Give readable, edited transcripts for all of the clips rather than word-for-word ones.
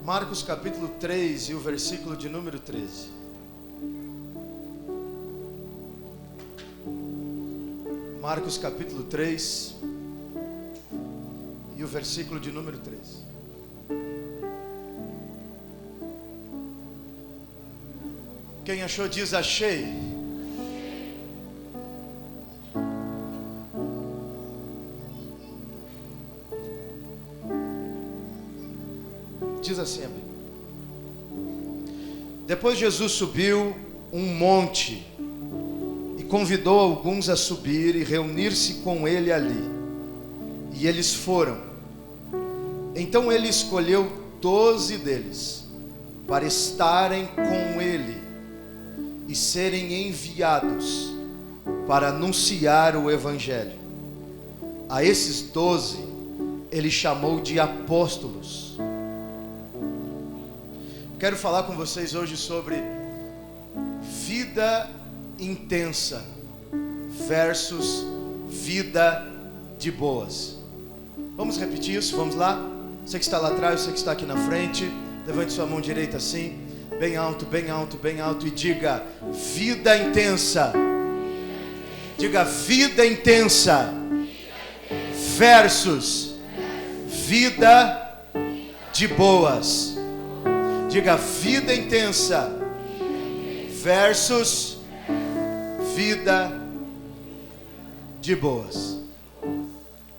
Marcos capítulo 3 e o versículo de número 13. Marcos capítulo 3 e o versículo de número 13. Quem achou diz achei. Diz assim a Bíblia. Depois Jesus subiu um monte e convidou alguns a subir e reunir-se com ele ali. E eles foram. Então ele escolheu 12 deles para estarem com ele e serem enviados para anunciar o Evangelho. A esses 12 ele chamou de apóstolos. Quero falar com vocês hoje sobre vida intensa versus vida de boas. Vamos repetir isso? Vamos lá? Você que está lá atrás, você que está aqui na frente, levante sua mão direita assim, bem alto, bem alto, bem alto, e diga: vida intensa. Diga: vida intensa versus vida de boas. Diga: vida intensa versus vida de boas.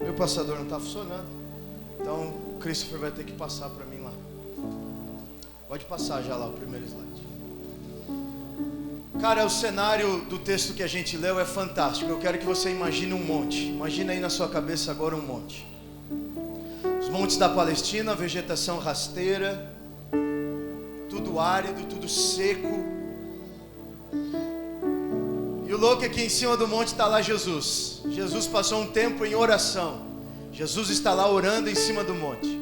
Meu passador não está funcionando, então o Christopher vai ter que passar para mim lá. Pode passar já lá o primeiro slide. Cara, o cenário do texto que a gente leu é fantástico. Eu quero que você imagine um monte. Imagina aí na sua cabeça agora um monte. Os montes da Palestina, vegetação rasteira, tudo árido, tudo seco. E o louco é que em cima do monte está lá Jesus. Jesus passou um tempo em oração. Jesus está lá orando em cima do monte.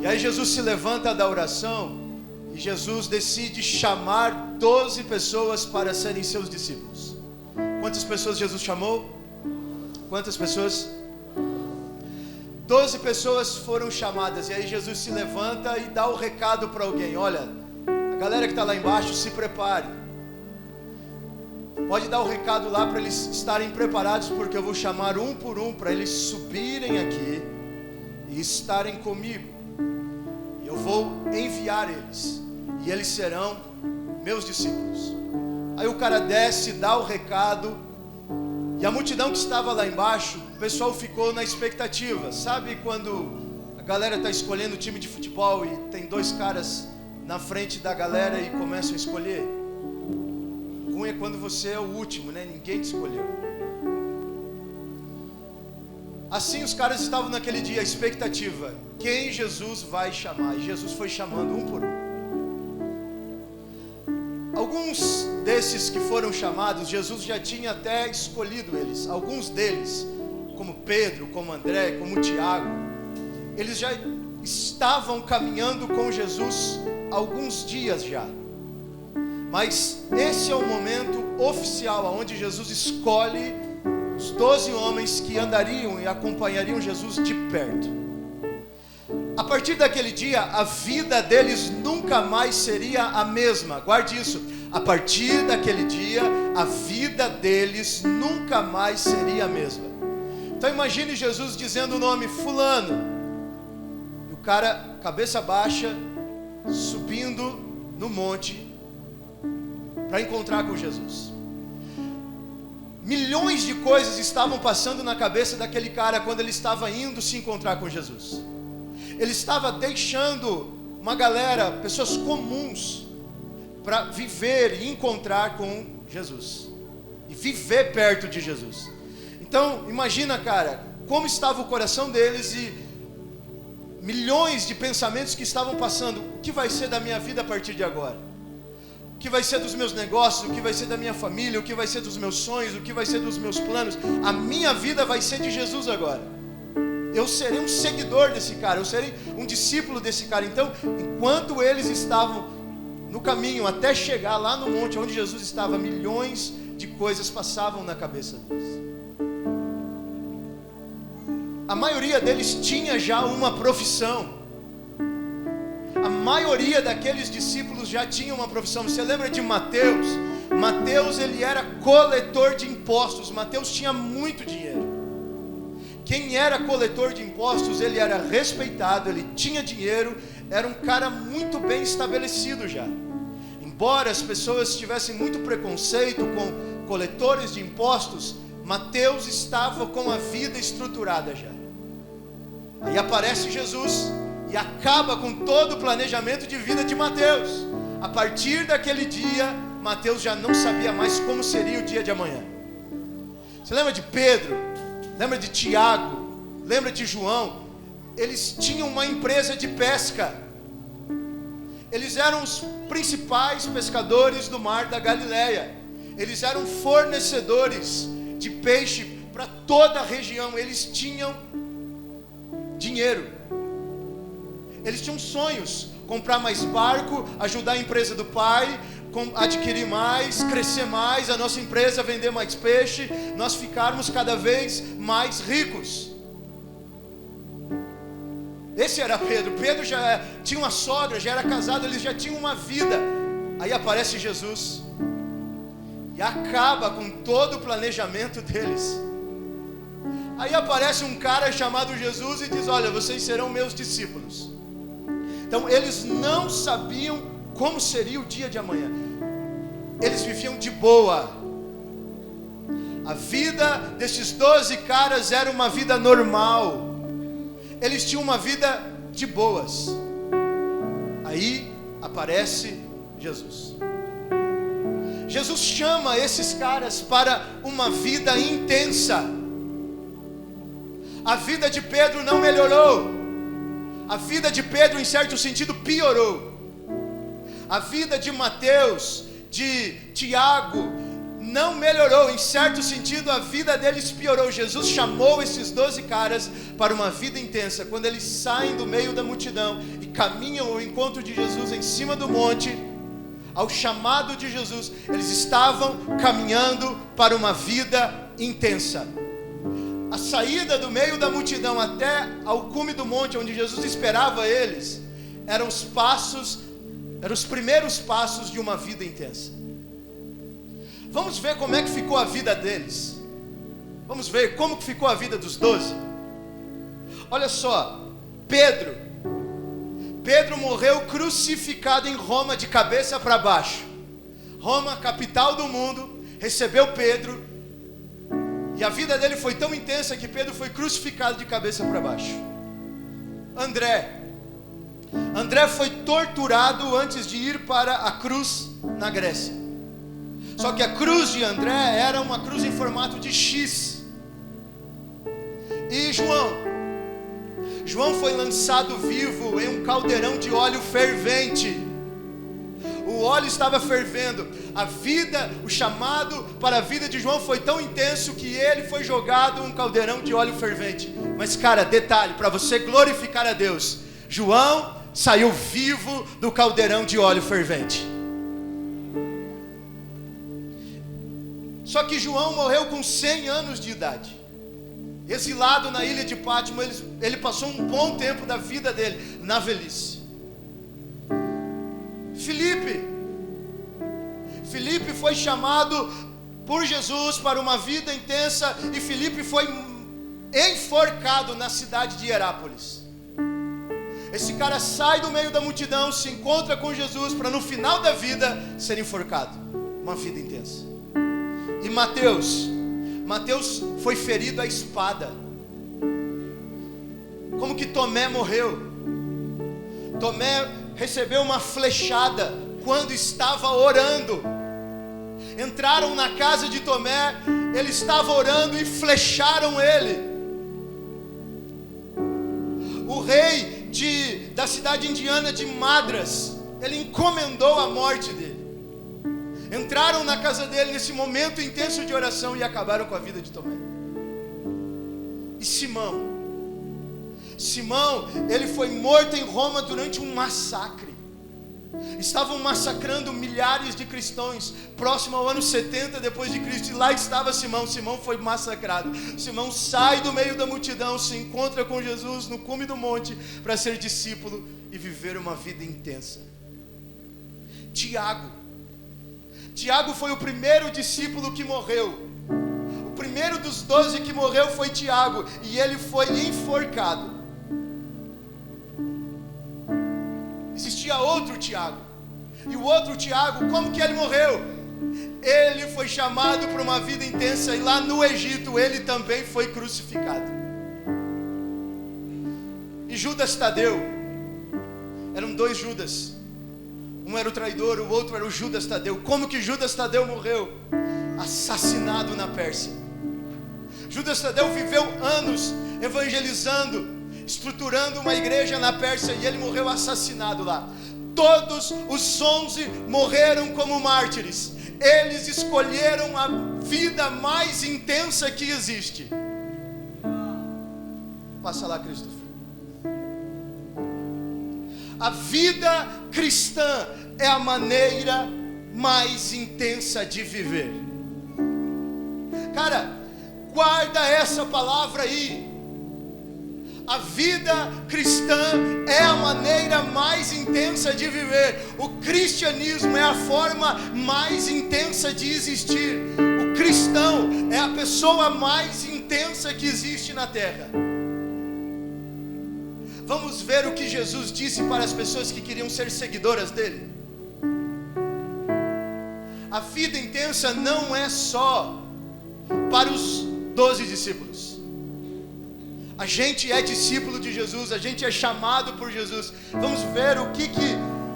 E aí Jesus se levanta da oração e Jesus decide chamar 12 pessoas para serem seus discípulos. Quantas pessoas Jesus chamou? Quantas pessoas? 12 pessoas foram chamadas. E aí Jesus se levanta e dá o recado para alguém: olha, a galera que está lá embaixo, se prepare. Pode dar o recado lá para eles estarem preparados, porque eu vou chamar um por um para eles subirem aqui e estarem comigo. E eu vou enviar eles, e eles serão meus discípulos. Aí o cara desce, dá o recado, e a multidão que estava lá embaixo, o pessoal ficou na expectativa. Sabe quando a galera está escolhendo o time de futebol e tem dois caras na frente da galera e começam a escolher? Ruim é quando você é o último, né? Ninguém te escolheu. Assim os caras estavam naquele dia, a expectativa: quem Jesus vai chamar? E Jesus foi chamando um por um. Alguns desses que foram chamados, Jesus já tinha até escolhido eles. Alguns deles, como Pedro, como André, como Tiago, eles já estavam caminhando com Jesus há alguns dias já. Mas esse é o momento oficial, onde Jesus escolhe os 12 homens que andariam e acompanhariam Jesus de perto. A partir daquele dia, a vida deles nunca mais seria a mesma. Guarde isso. A partir daquele dia, a vida deles nunca mais seria a mesma. Então imagine Jesus dizendo o nome fulano, e o cara, cabeça baixa, subindo no monte para encontrar com Jesus. Milhões de coisas estavam passando na cabeça daquele cara quando ele estava indo se encontrar com Jesus. Ele estava deixando uma galera, pessoas comuns, para viver e encontrar com Jesus e viver perto de Jesus. Então imagina, cara, como estava o coração deles e milhões de pensamentos que estavam passando. O que vai ser da minha vida a partir de agora? O que vai ser dos meus negócios? O que vai ser da minha família? O que vai ser dos meus sonhos? O que vai ser dos meus planos? A minha vida vai ser de Jesus agora. Eu serei um seguidor desse cara, eu serei um discípulo desse cara. Então, enquanto eles estavam no caminho até chegar lá no monte onde Jesus estava, milhões de coisas passavam na cabeça deles. A maioria deles tinha já uma profissão. A maioria daqueles discípulos já tinha uma profissão. Você lembra de Mateus? Mateus, ele era coletor de impostos. Mateus tinha muito dinheiro. Quem era coletor de impostos, ele era respeitado, ele tinha dinheiro, era um cara muito bem estabelecido já. Embora as pessoas tivessem muito preconceito com coletores de impostos, Mateus estava com a vida estruturada já. Aí aparece Jesus e acaba com todo o planejamento de vida de Mateus. A partir daquele dia, Mateus já não sabia mais como seria o dia de amanhã. Você lembra de Pedro? Lembra de Tiago? Lembra de João? Eles tinham uma empresa de pesca. Eles eram os principais pescadores do mar da Galileia. Eles eram fornecedores de peixe para toda a região. Eles tinham dinheiro. Eles tinham sonhos: comprar mais barco, ajudar a empresa do pai, adquirir mais, crescer mais, a nossa empresa vender mais peixe, nós ficarmos cada vez mais ricos. Esse era Pedro. Pedro já tinha uma sogra, já era casado, eles já tinham uma vida. Aí aparece Jesus e acaba com todo o planejamento deles. Aí aparece um cara chamado Jesus e diz: olha, vocês serão meus discípulos. Então eles não sabiam como seria o dia de amanhã. Eles viviam de boa. A vida desses 12 caras era uma vida normal. Eles tinham uma vida de boas. Aí aparece Jesus. Jesus chama esses caras para uma vida intensa. A vida de Pedro não melhorou. A vida de Pedro, em certo sentido, piorou. A vida de Mateus, de Tiago, não melhorou. Em certo sentido, a vida deles piorou. Jesus chamou esses 12 caras para uma vida intensa. Quando eles saem do meio da multidão e caminham ao encontro de Jesus em cima do monte, ao chamado de Jesus, eles estavam caminhando para uma vida intensa. A saída do meio da multidão até ao cume do monte, onde Jesus esperava eles, eram os primeiros passos de uma vida intensa. Vamos ver como é que ficou a vida deles. Vamos ver como que ficou a vida dos 12. Olha só, Pedro morreu crucificado em Roma de cabeça para baixo. Roma, capital do mundo, recebeu Pedro. E a vida dele foi tão intensa que Pedro foi crucificado de cabeça para baixo. André foi torturado antes de ir para a cruz na Grécia. Só que a cruz de André era uma cruz em formato de X. E João foi lançado vivo em um caldeirão de óleo fervente. O óleo estava fervendo. O chamado para a vida de João foi tão intenso que ele foi jogado em um caldeirão de óleo fervente. Mas cara, detalhe, para você glorificar a Deus, João saiu vivo do caldeirão de óleo fervente. Só que João morreu com 100 anos de idade. Exilado na ilha de Pátimo, ele passou um bom tempo da vida dele na velhice. Filipe foi chamado por Jesus para uma vida intensa, e Filipe foi enforcado na cidade de Herápolis. Esse cara sai do meio da multidão, se encontra com Jesus para no final da vida ser enforcado. Uma vida intensa. E Mateus foi ferido à espada. Como que Tomé morreu? Tomé recebeu uma flechada quando estava orando. Entraram na casa de Tomé, ele estava orando e flecharam ele. O rei da cidade indiana de Madras, ele encomendou a morte dele. Entraram na casa dele nesse momento intenso de oração e acabaram com a vida de Tomé. E Simão, ele foi morto em Roma durante um massacre. estavam massacrando milhares de cristãos, próximo ao ano 70 depois de Cristo, e lá estava Simão. Simão foi massacrado. Simão sai do meio da multidão, se encontra com Jesus no cume do monte, para ser discípulo e viver uma vida intensa. Tiago foi o primeiro discípulo que morreu. O primeiro dos 12 que morreu foi Tiago, e ele foi enforcado. Existia outro Tiago, e o outro Tiago, como que ele morreu? Ele foi chamado para uma vida intensa, e lá no Egito ele também foi crucificado. E Judas Tadeu, eram dois Judas, um era o traidor, o outro era o Judas Tadeu. Como que Judas Tadeu morreu? Assassinado na Pérsia. Judas Tadeu viveu anos evangelizando, estruturando uma igreja na Pérsia, e ele morreu assassinado lá. Todos os 11 morreram como mártires. Eles escolheram a vida mais intensa que existe. Passa lá, Christopher. A vida cristã é a maneira mais intensa de viver. Cara, guarda essa palavra aí. A vida cristã é a maneira mais intensa de viver. O cristianismo é a forma mais intensa de existir. O cristão é a pessoa mais intensa que existe na terra. Vamos ver o que Jesus disse para as pessoas que queriam ser seguidoras dele. A vida intensa não é só para os 12 discípulos. A gente é discípulo de Jesus, a gente é chamado por Jesus. Vamos ver o que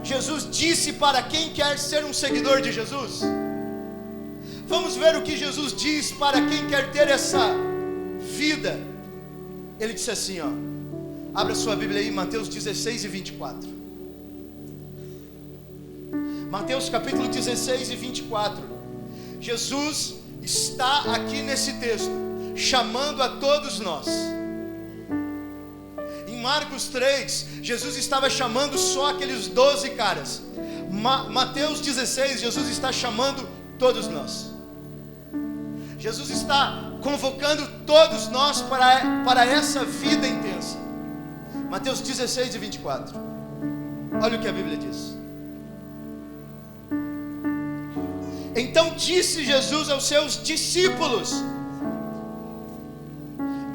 Jesus disse para quem quer ser um seguidor de Jesus. Vamos ver o que Jesus diz para quem quer ter essa vida. Ele disse assim, ó. Abra sua Bíblia aí, Mateus 16 e 24. Mateus capítulo 16 e 24. Jesus está aqui nesse texto, chamando a todos nós. Em Marcos 3, Jesus estava chamando só aqueles 12 caras. Mateus 16, Jesus está chamando todos nós. Jesus está convocando todos nós para essa vida intensa. Mateus 16 e 24. Olha o que a Bíblia diz. Então disse Jesus aos seus discípulos.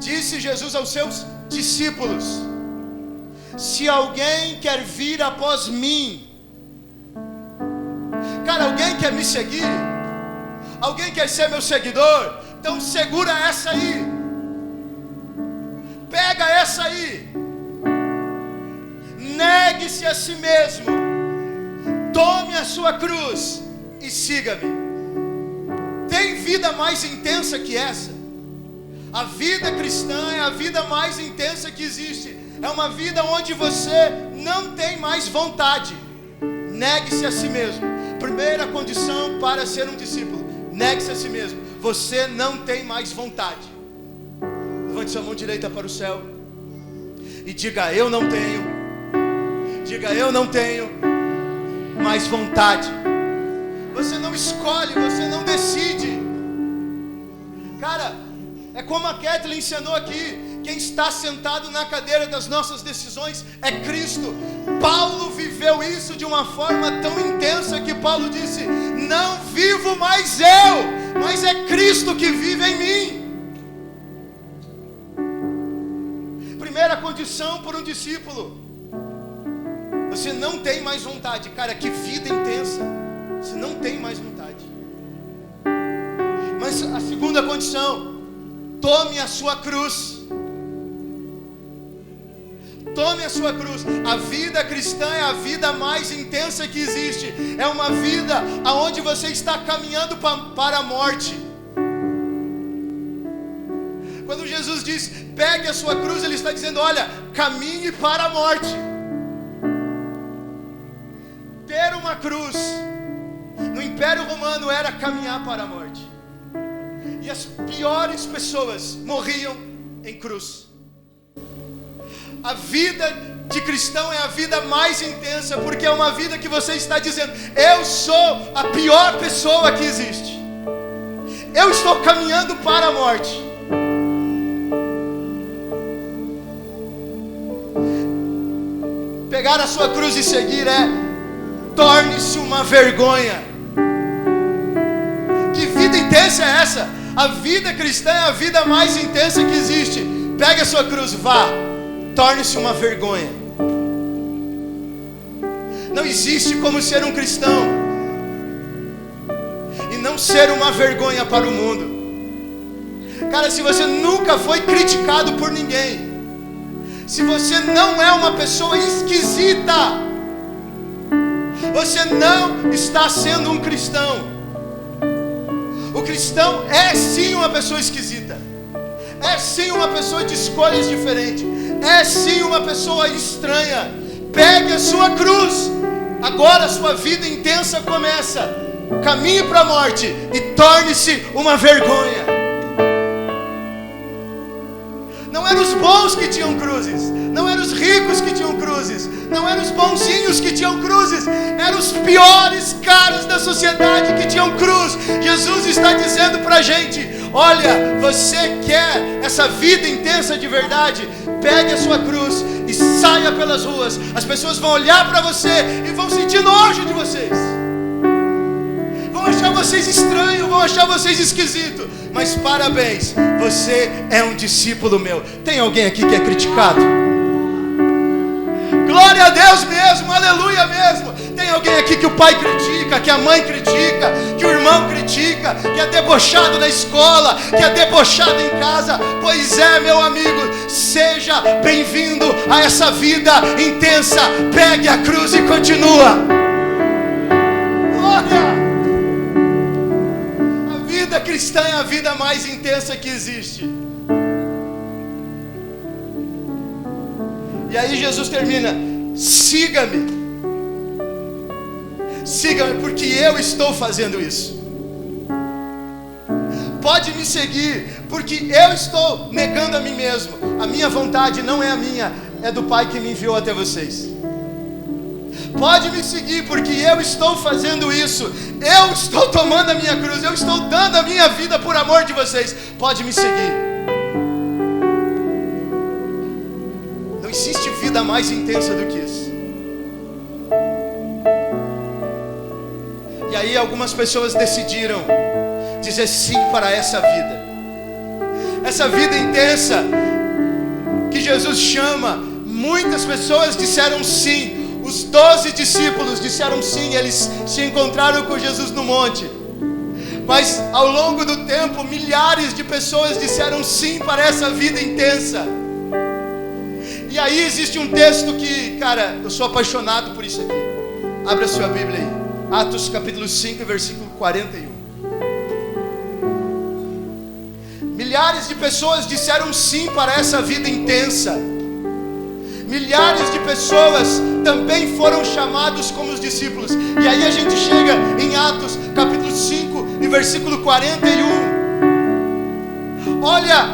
Disse Jesus aos seus discípulos: se alguém quer vir após mim. Cara, alguém quer me seguir? Alguém quer ser meu seguidor? Então segura essa aí. Pega essa aí. Negue-se a si mesmo, tome a sua cruz e siga-me. Tem vida mais intensa que essa? A vida cristã é a vida mais intensa que existe. É uma vida onde você não tem mais vontade. Negue-se a si mesmo. Primeira condição para ser um discípulo: negue-se a si mesmo. Você não tem mais vontade. Levante sua mão direita para o céu e diga: eu não tenho. Diga: eu não tenho mais vontade. Você não escolhe, você não decide. Cara, é como a Kathleen ensinou aqui: quem está sentado na cadeira das nossas decisões é Cristo. Paulo viveu isso de uma forma tão intensa que Paulo disse: não vivo mais eu, mas é Cristo que vive em mim. Primeira condição para um discípulo: você não tem mais vontade. Cara, que vida intensa. Você não tem mais vontade. Mas a segunda condição: tome a sua cruz. Tome a sua cruz. A vida cristã é a vida mais intensa que existe. É uma vida onde você está caminhando para a morte. Quando Jesus diz: pegue a sua cruz, Ele está dizendo: olha, caminhe para a morte. Ter uma cruz no Império Romano era caminhar para a morte. E as piores pessoas morriam em cruz. A vida de cristão é a vida mais intensa, porque é uma vida que você está dizendo: eu sou a pior pessoa que existe, eu estou caminhando para a morte. Pegar a sua cruz e seguir torne-se uma vergonha. Que vida intensa é essa? A vida cristã é a vida mais intensa que existe. Pegue a sua cruz, vá, torne-se uma vergonha. Não existe como ser um cristão e não ser uma vergonha para o mundo. Cara, se você nunca foi criticado por ninguém, se você não é uma pessoa esquisita, você não está sendo um cristão. O cristão é sim uma pessoa esquisita, é sim uma pessoa de escolhas diferentes, é sim uma pessoa estranha. Pegue a sua cruz, agora a sua vida intensa começa. Caminhe para a morte e torne-se uma vergonha. Não eram os bons que tinham cruzes, não eram os ricos que tinham cruzes, não eram os bonzinhos que tinham cruzes, eram os piores caras da sociedade que tinham cruz. Jesus está dizendo para a gente: olha, você quer essa vida intensa de verdade? Pegue a sua cruz e saia pelas ruas. As pessoas vão olhar para você e vão sentir nojo de vocês, vão achar vocês estranhos, vão achar vocês esquisitos. Mas parabéns, você é um discípulo meu. Tem alguém aqui que é criticado? Glória a Deus mesmo, aleluia mesmo. Tem alguém aqui que o pai critica, que a mãe critica, que o irmão critica, que é debochado na escola, que é debochado em casa? Pois é, meu amigo, seja bem-vindo a essa vida intensa. Pegue a cruz e continua. Glória! A vida cristã é a vida mais intensa que existe. E aí Jesus termina: siga-me. Siga-me, porque eu estou fazendo isso. Pode me seguir, porque eu estou negando a mim mesmo. A minha vontade não é a minha, é do Pai que me enviou até vocês. Pode me seguir, porque eu estou fazendo isso. Eu estou tomando a minha cruz, eu estou dando a minha vida por amor de vocês. Pode me seguir. Não existe vida mais intensa do que isso. E aí algumas pessoas decidiram dizer sim para essa vida. Essa vida intensa que Jesus chama. Muitas pessoas disseram sim. Os 12 discípulos disseram sim, eles se encontraram com Jesus no monte. Mas ao longo do tempo, milhares de pessoas disseram sim para essa vida intensa. E aí existe um texto que, cara, eu sou apaixonado por isso aqui. Abra sua Bíblia aí. Atos capítulo 5, versículo 41. Milhares de pessoas disseram sim para essa vida intensa. Milhares de pessoas também foram chamados como os discípulos. E aí a gente chega em Atos capítulo 5 e versículo 41. Olha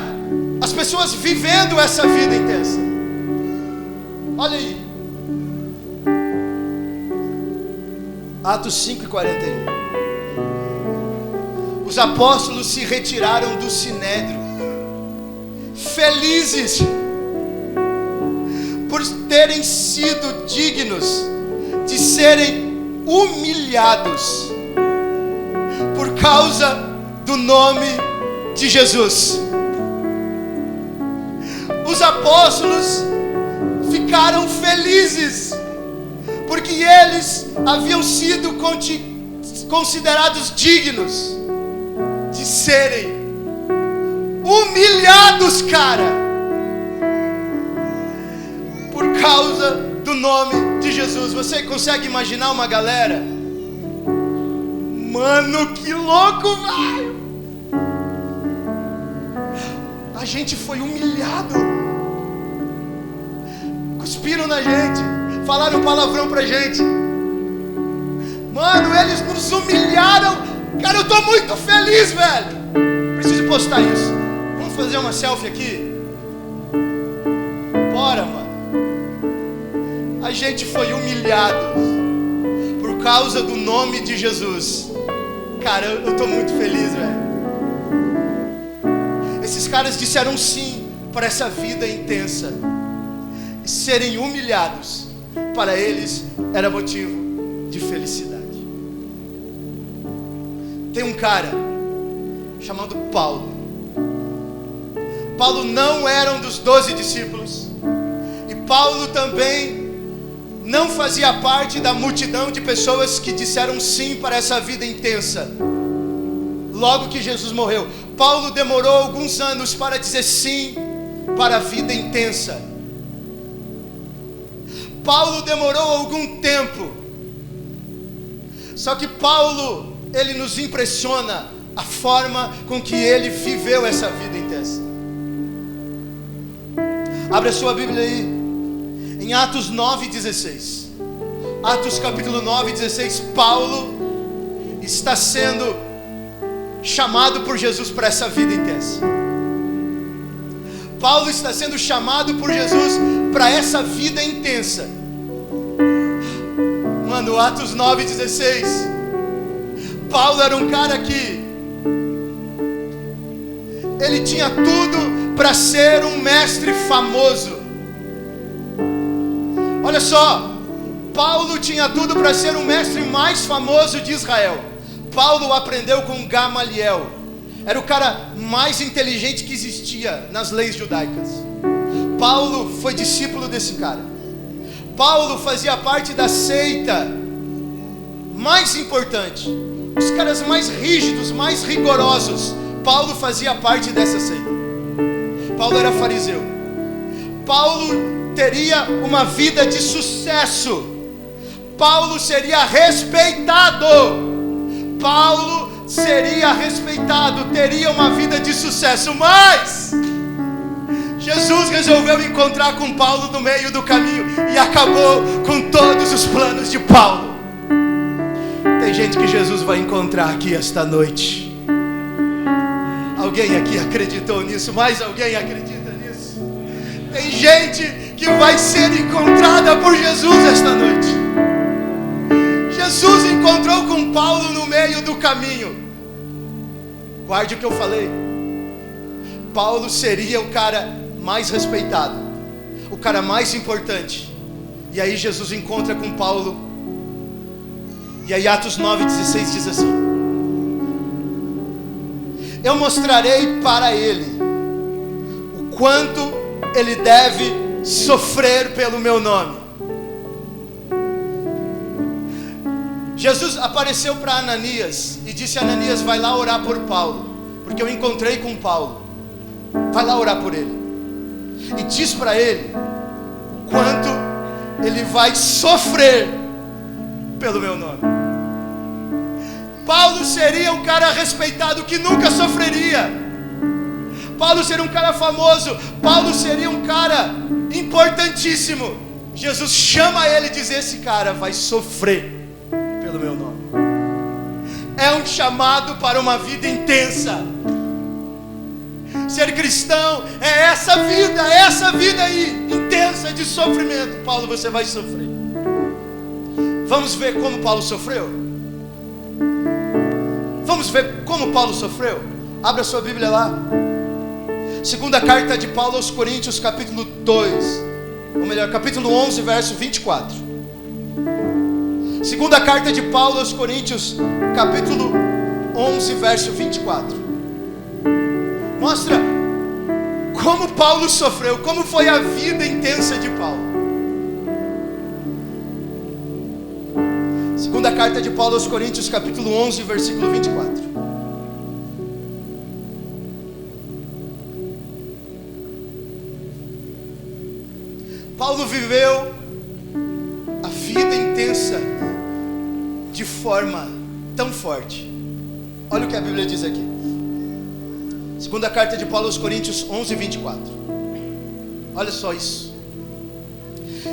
as pessoas vivendo essa vida intensa. Olha aí, Atos 5 e 41. Os apóstolos se retiraram do sinédrio, felizes por terem sido dignos de serem humilhados por causa do nome de Jesus. Os apóstolos ficaram felizes porque eles haviam sido considerados dignos de serem humilhados, cara, por causa do nome de Jesus. Você consegue imaginar uma galera? Mano, que louco, velho! A gente foi humilhado. Cuspiram na gente, falaram palavrão pra gente. Mano, eles nos humilharam. Cara, eu tô muito feliz, velho. Preciso postar isso. Vamos fazer uma selfie aqui? Bora, mano. a gente foi humilhado por causa do nome de Jesus. Cara, eu tô muito feliz, velho. Esses caras disseram sim para essa vida intensa. E serem humilhados, para eles, era motivo de felicidade. Tem um cara chamado Paulo. Paulo não era um dos 12 discípulos. E Paulo também não fazia parte da multidão de pessoas que disseram sim para essa vida intensa. Logo que Jesus morreu, Paulo demorou alguns anos para dizer sim para a vida intensa. Paulo demorou algum tempo. Só que Paulo, ele nos impressiona a forma com que ele viveu essa vida intensa. Abre a sua Bíblia aí, em Atos 9:16. Atos capítulo 9:16. Paulo está sendo chamado por Jesus para essa vida intensa. Paulo está sendo chamado por Jesus para essa vida intensa. Mano, Atos 9:16. Paulo era um cara que ele tinha tudo para ser um mestre famoso. Olha só, Paulo tinha tudo para ser o mestre mais famoso de Israel. Paulo aprendeu com Gamaliel. Era o cara mais inteligente que existia nas leis judaicas. Paulo foi discípulo desse cara. Paulo fazia parte da seita mais importante. Os caras mais rígidos, mais rigorosos. Paulo fazia parte dessa seita. Paulo era fariseu. Paulo teria uma vida de sucesso. Paulo seria respeitado. Paulo seria respeitado, teria uma vida de sucesso. Mas Jesus resolveu encontrar com Paulo no meio do caminho e acabou com todos os planos de Paulo. Tem gente que Jesus vai encontrar aqui esta noite. Alguém aqui acreditou nisso? Mais alguém acredita nisso? Tem gente que vai ser encontrada por Jesus esta noite. Jesus encontrou com Paulo no meio do caminho. Guarde o que eu falei. Paulo seria o cara mais respeitado, o cara mais importante. E aí Jesus encontra com Paulo. E aí Atos 9:16 diz assim: eu mostrarei para ele o quanto ele deve sofrer pelo meu nome. Jesus apareceu para Ananias e disse: Ananias, vai lá orar por Paulo, porque eu encontrei com Paulo. Vai lá orar por ele. E diz para ele o quanto ele vai sofrer pelo meu nome. Paulo seria um cara respeitado que nunca sofreria. Paulo seria um cara famoso. Paulo seria um cara importantíssimo. Jesus chama ele e diz: esse cara vai sofrer pelo meu nome. É um chamado para uma vida intensa. Ser cristão é essa vida aí, intensa de sofrimento. Paulo, você vai sofrer. Vamos ver como Paulo sofreu? Vamos ver como Paulo sofreu? Abra sua Bíblia lá. Segunda carta de Paulo aos Coríntios, capítulo 2. Ou melhor, capítulo 11, verso 24. Segunda carta de Paulo aos Coríntios, capítulo 11, verso 24. Mostra como Paulo sofreu, como foi a vida intensa de Paulo. Segunda carta de Paulo aos Coríntios, capítulo 11, versículo 24. Paulo viveu a vida intensa de forma tão forte. Olha o que a Bíblia diz aqui. Segunda carta de Paulo aos Coríntios 11, 24. Olha só isso.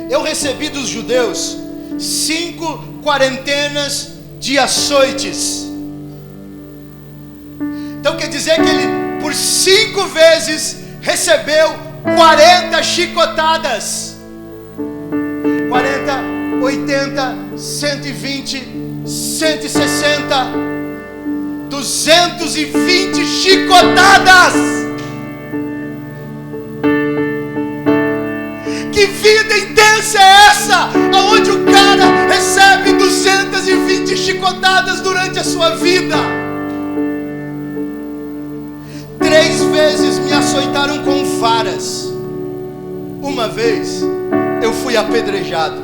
Eu recebi dos judeus 5 quarentenas de açoites. Então quer dizer que ele por 5 vezes recebeu 40 chicotadas. 40, 80, 120, 160, 220 chicotadas. Que vida intensa é essa? Aonde o cara recebe 220 chicotadas durante a sua vida. 3 vezes me açoitaram com varas. Uma vez eu fui apedrejado.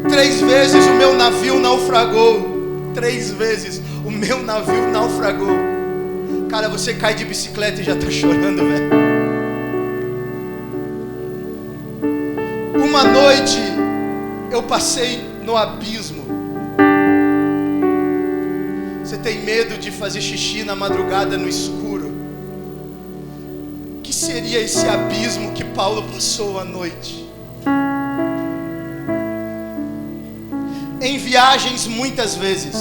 3 vezes o meu navio naufragou. 3 vezes o meu navio naufragou. Cara, você cai de bicicleta e já tá chorando, velho. Uma noite eu passei no abismo. Você tem medo de fazer xixi na madrugada no escuro? O que seria esse abismo que Paulo passou à noite? Em viagens muitas vezes,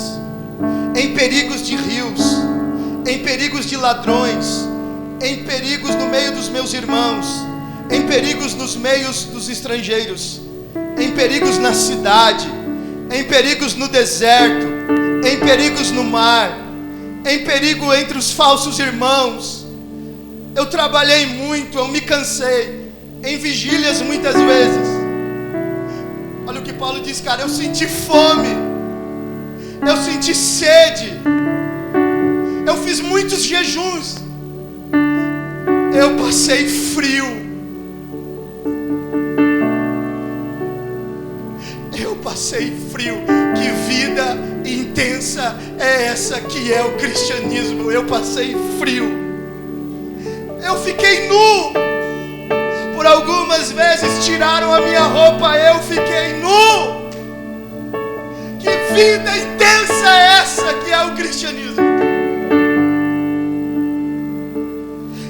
em perigos de rios, em perigos de ladrões, em perigos no meio dos meus irmãos, em perigos nos meios dos estrangeiros, em perigos na cidade, em perigos no deserto, em perigos no mar, em perigo entre os falsos irmãos. Eu trabalhei muito, eu me cansei, em vigílias muitas vezes. Olha o que Paulo diz, cara, eu senti fome, eu senti sede, eu fiz muitos jejuns, eu passei frio. Passei frio. Que vida intensa é essa que é o cristianismo? Eu passei frio. Eu fiquei nu. Por algumas vezes tiraram a minha roupa, eu fiquei nu. Que vida intensa é essa que é o cristianismo?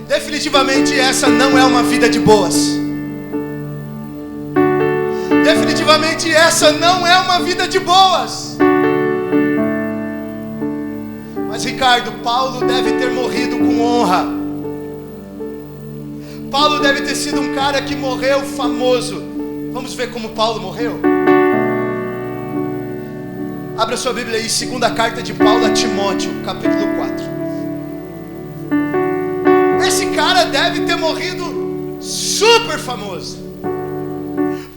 Definitivamente essa não é uma vida de boas. Definitivamente essa não é uma vida de boas. Mas Ricardo, Paulo deve ter morrido com honra. Paulo deve ter sido um cara que morreu famoso. Vamos ver como Paulo morreu? Abra sua Bíblia aí, 2ª carta de Paulo a Timóteo, capítulo 4. Esse cara deve ter morrido super famoso.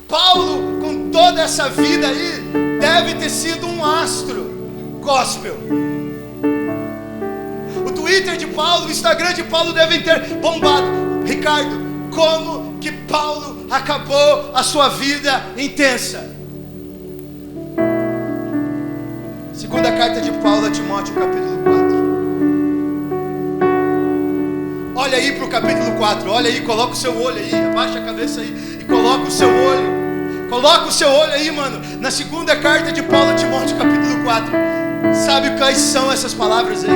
Paulo, com toda essa vida aí, deve ter sido um astro gospel. O Twitter de Paulo, o Instagram de Paulo devem ter bombado. Ricardo, como que Paulo acabou a sua vida intensa? 2ª carta de Paulo a Timóteo, capítulo 4. Olha aí para o capítulo 4, olha aí, coloca o seu olho aí, abaixa a cabeça aí e coloca o seu olho. Coloca o seu olho aí, mano, na 2ª carta de Paulo a Timóteo, capítulo 4. Sabe quais são essas palavras aí?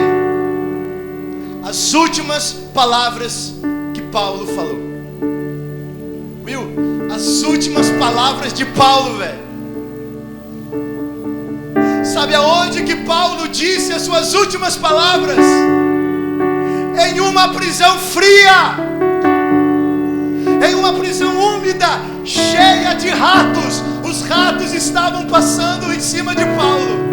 As últimas palavras que Paulo falou. Viu? As últimas palavras de Paulo, velho. Sabe aonde que Paulo disse as suas últimas palavras? Em uma prisão fria, em uma prisão úmida, cheia de ratos. Os ratos estavam passando em cima de Paulo.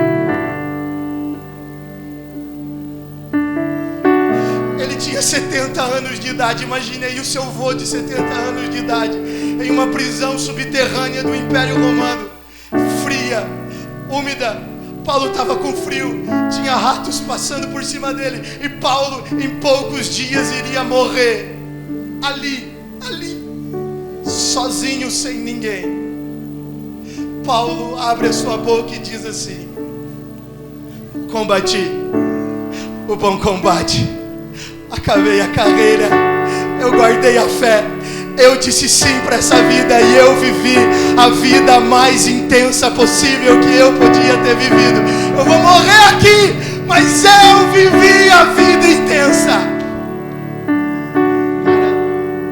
Ele tinha 70 anos de idade. Imagine aí o seu vô de 70 anos de idade em uma prisão subterrânea do Império Romano, fria, úmida. Paulo estava com frio, tinha ratos passando por cima dele, e Paulo em poucos dias iria morrer ali, sozinho, sem ninguém. Paulo abre a sua boca e diz assim: combati o bom combate, acabei a carreira, eu guardei a fé, eu disse sim para essa vida e eu vivi a vida mais intensa possível que eu podia ter vivido. Eu vou morrer aqui, mas eu vivi a vida intensa. Cara,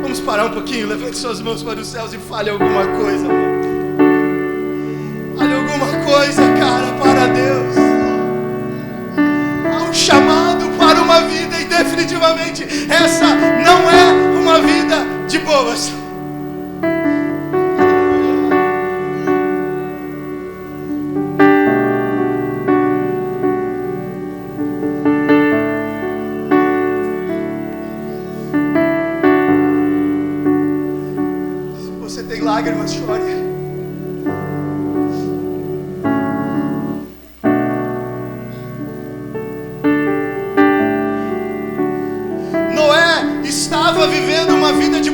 vamos parar um pouquinho, levante suas mãos para os céus e fale alguma coisa, mano. Fale alguma coisa, cara, para Deus. Há um chamado para uma vida e definitivamente essa não é uma vida de boas.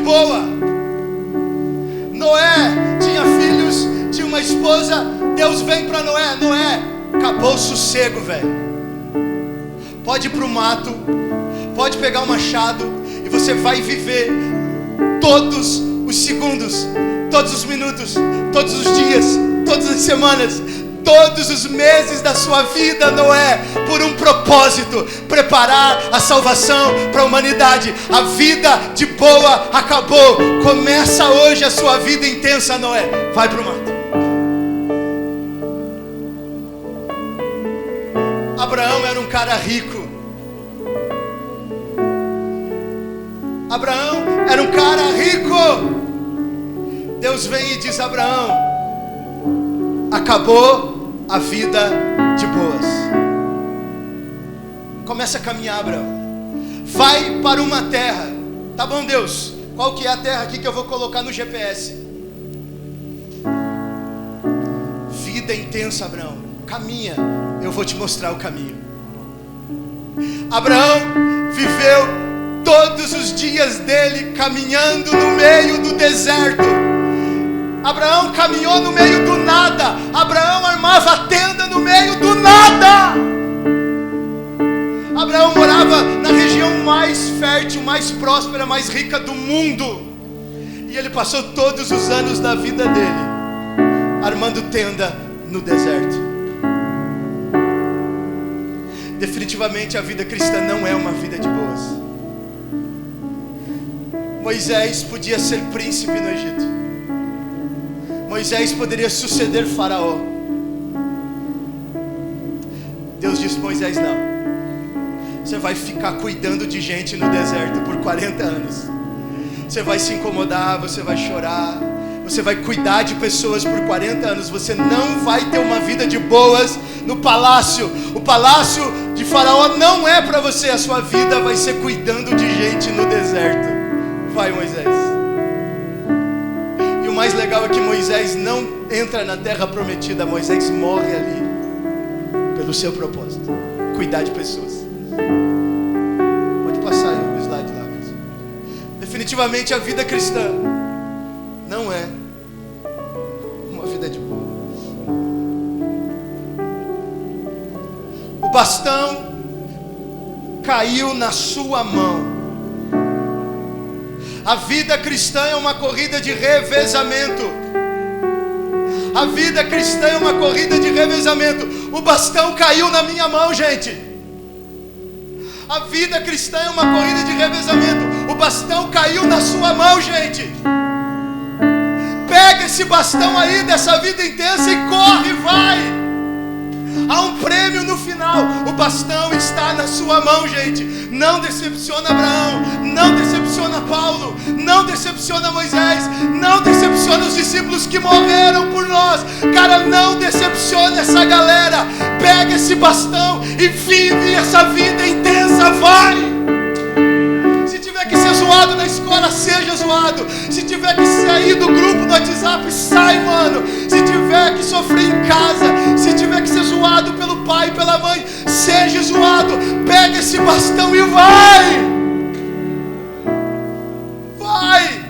boa. Noé tinha filhos, tinha uma esposa. Deus vem para Noé: Noé, acabou o sossego, velho. Pode ir pro mato, pode pegar um machado, e você vai viver todos os segundos, todos os minutos, todos os dias, todas as semanas, todos os meses da sua vida, Noé, por um propósito: preparar a salvação para a humanidade. A vida de boa acabou. Começa hoje a sua vida intensa, Noé. Vai para o mato. Abraão era um cara rico. Abraão era um cara rico. Deus vem e diz: Abraão, acabou a vida de boas. Começa a caminhar, Abraão. Vai para uma terra. Tá bom, Deus, qual que é a terra aqui que eu vou colocar no GPS? Vida intensa, Abraão. Caminha, eu vou te mostrar o caminho. Abraão viveu todos os dias dele caminhando no meio do deserto. Abraão caminhou no meio do nada. Abraão armava a tenda no meio do nada. Abraão morava na região mais fértil, mais próspera, mais rica do mundo. E ele passou todos os anos da vida dele armando tenda no deserto. Definitivamente a vida cristã não é uma vida de boas. Moisés podia ser príncipe no Egito. Moisés poderia suceder Faraó. Deus disse: Moisés, não. Você vai ficar cuidando de gente no deserto por 40 anos. Você vai se incomodar, você vai chorar, você vai cuidar de pessoas por 40 anos. Você não vai ter uma vida de boas no palácio. O palácio de Faraó não é para você. A sua vida vai ser cuidando de gente no deserto. Vai, Moisés. E o mais legal é que Moisés não entra na terra prometida. Moisés morre ali pelo seu propósito: cuidar de pessoas. Pode passar aí o slide lá. Definitivamente a vida cristã não é uma vida de boa. O bastão caiu na sua mão. A vida cristã é uma corrida de revezamento. A vida cristã é uma corrida de revezamento. O bastão caiu na minha mão, gente. A vida cristã é uma corrida de revezamento. O bastão caiu na sua mão, gente. Pega esse bastão aí dessa vida intensa e corre, vai. Há um prêmio no final. O bastão está na sua mão, gente. Não decepciona Abraão, não decepciona Paulo, não decepciona Moisés, não decepciona os discípulos que morreram por nós. Cara, não decepciona essa galera. Pega esse bastão e vive essa vida intensa, vai. Se tiver que ser zoado na escola, seja zoado. Se tiver que sair do grupo no WhatsApp, sai, mano. Se tiver que sofrer em casa, se tiver que ser zoado pelo pai e pela mãe, seja zoado. Pega esse bastão e vai. Vai.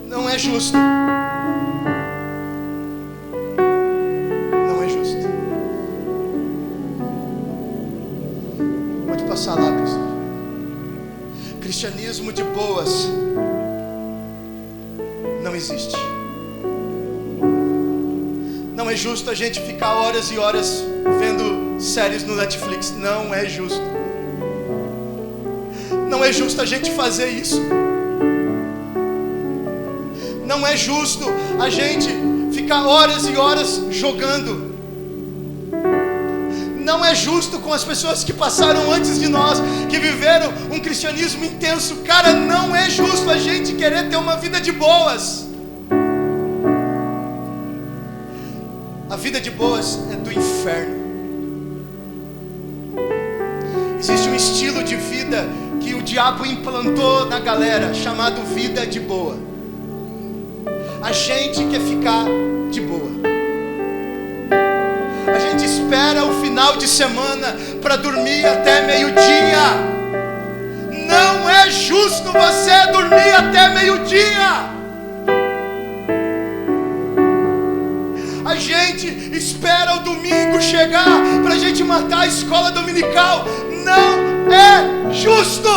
Não é justo. Não é justo. Pode passar lá, pessoal. Cristianismo de boas não existe. Não é justo a gente ficar horas e horas vendo séries no Netflix. Não é justo. Não é justo a gente fazer isso. Não é justo a gente ficar horas e horas jogando. Não é justo com as pessoas que passaram antes de nós, que viveram um cristianismo intenso. Cara, não é justo a gente querer ter uma vida de boas. A vida de boas é do inferno. Existe um estilo de vida que o diabo implantou na galera, chamado vida de boa. A gente quer ficar de boa. A gente espera o final de semana para dormir até meio-dia. Não é justo você dormir até meio-dia. A gente espera o domingo chegar para a gente matar a escola dominical. Não é justo.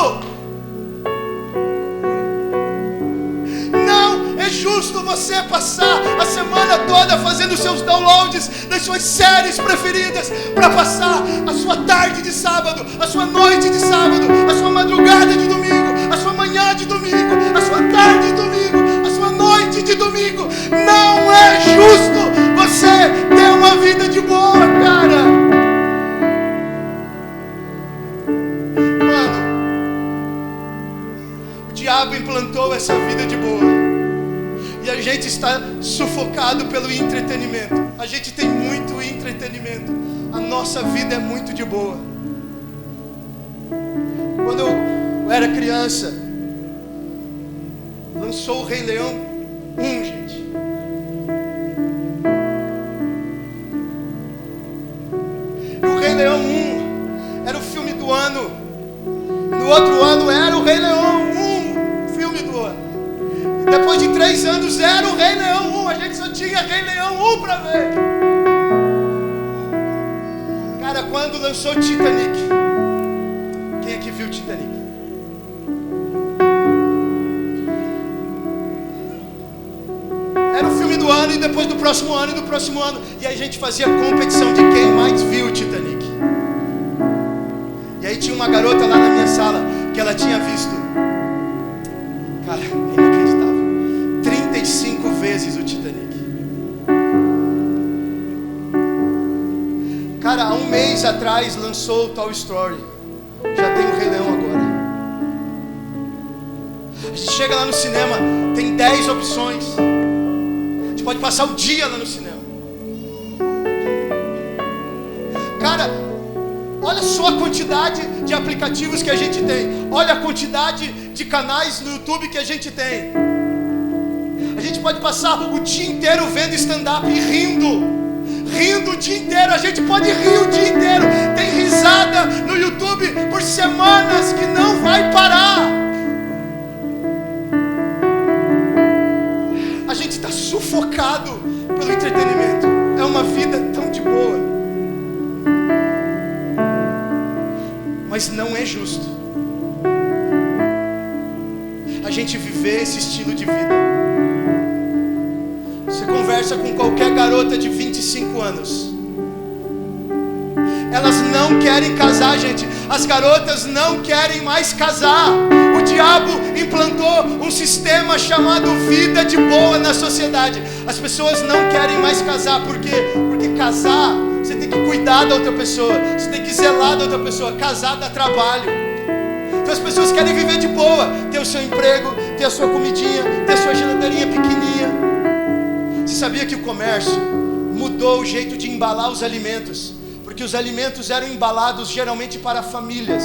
Não é justo você passar a semana toda fazendo seus downloads das suas séries preferidas para passar a sua tarde de sábado, a sua noite de sábado, a sua madrugada de domingo, a sua manhã de domingo, a sua tarde de domingo, a sua noite de domingo. Não é justo você ter uma vida de boa, cara. Mano, o diabo implantou essa vida de boa e a gente está sufocado pelo entretenimento. A gente tem muito entretenimento. A nossa vida é muito de boa. Quando eu era criança, lançou o Rei Leão 1, gente. E o Rei Leão 1 era o filme do ano. No outro ano era o Rei Leão 1, filme do ano. E depois de 3 anos era o Rei Leão 1. A gente só tinha Rei Leão 1 para ver. Cara, quando lançou Titanic, quem aqui viu Titanic? Era o filme do ano, e depois do próximo ano, e do próximo ano. E aí a gente fazia competição de quem mais viu o Titanic. E aí tinha uma garota lá na minha sala que ela tinha visto, cara, inacreditável, 35 vezes o Titanic. Cara, há um mês atrás lançou o Toy Story. Já tem o Rei Leão agora. A gente chega lá no cinema, tem 10 opções. A gente pode passar o dia lá no cinema. Cara, olha só a quantidade de aplicativos que a gente tem. Olha a quantidade de canais no YouTube que a gente tem. A gente pode passar o dia inteiro vendo stand-up e rindo o dia inteiro. A gente pode rir o dia inteiro. Tem risada no YouTube por semanas que não vai parar. A gente está sufocado pelo entretenimento. É uma vida tão de boa, mas não é justo a gente viver esse estilo de vida. Você conversa com qualquer garota de 25 anos, elas não querem casar, gente. As garotas não querem mais casar. O diabo implantou um sistema chamado vida de boa na sociedade. As pessoas não querem mais casar. Por quê? Porque casar, você tem que cuidar da outra pessoa, você tem que zelar da outra pessoa. Casar dá trabalho. Então as pessoas querem viver de boa, ter o seu emprego, ter a sua comidinha, ter a sua geladeirinha pequenininha. Você sabia que o comércio mudou o jeito de embalar os alimentos? Porque os alimentos eram embalados geralmente para famílias.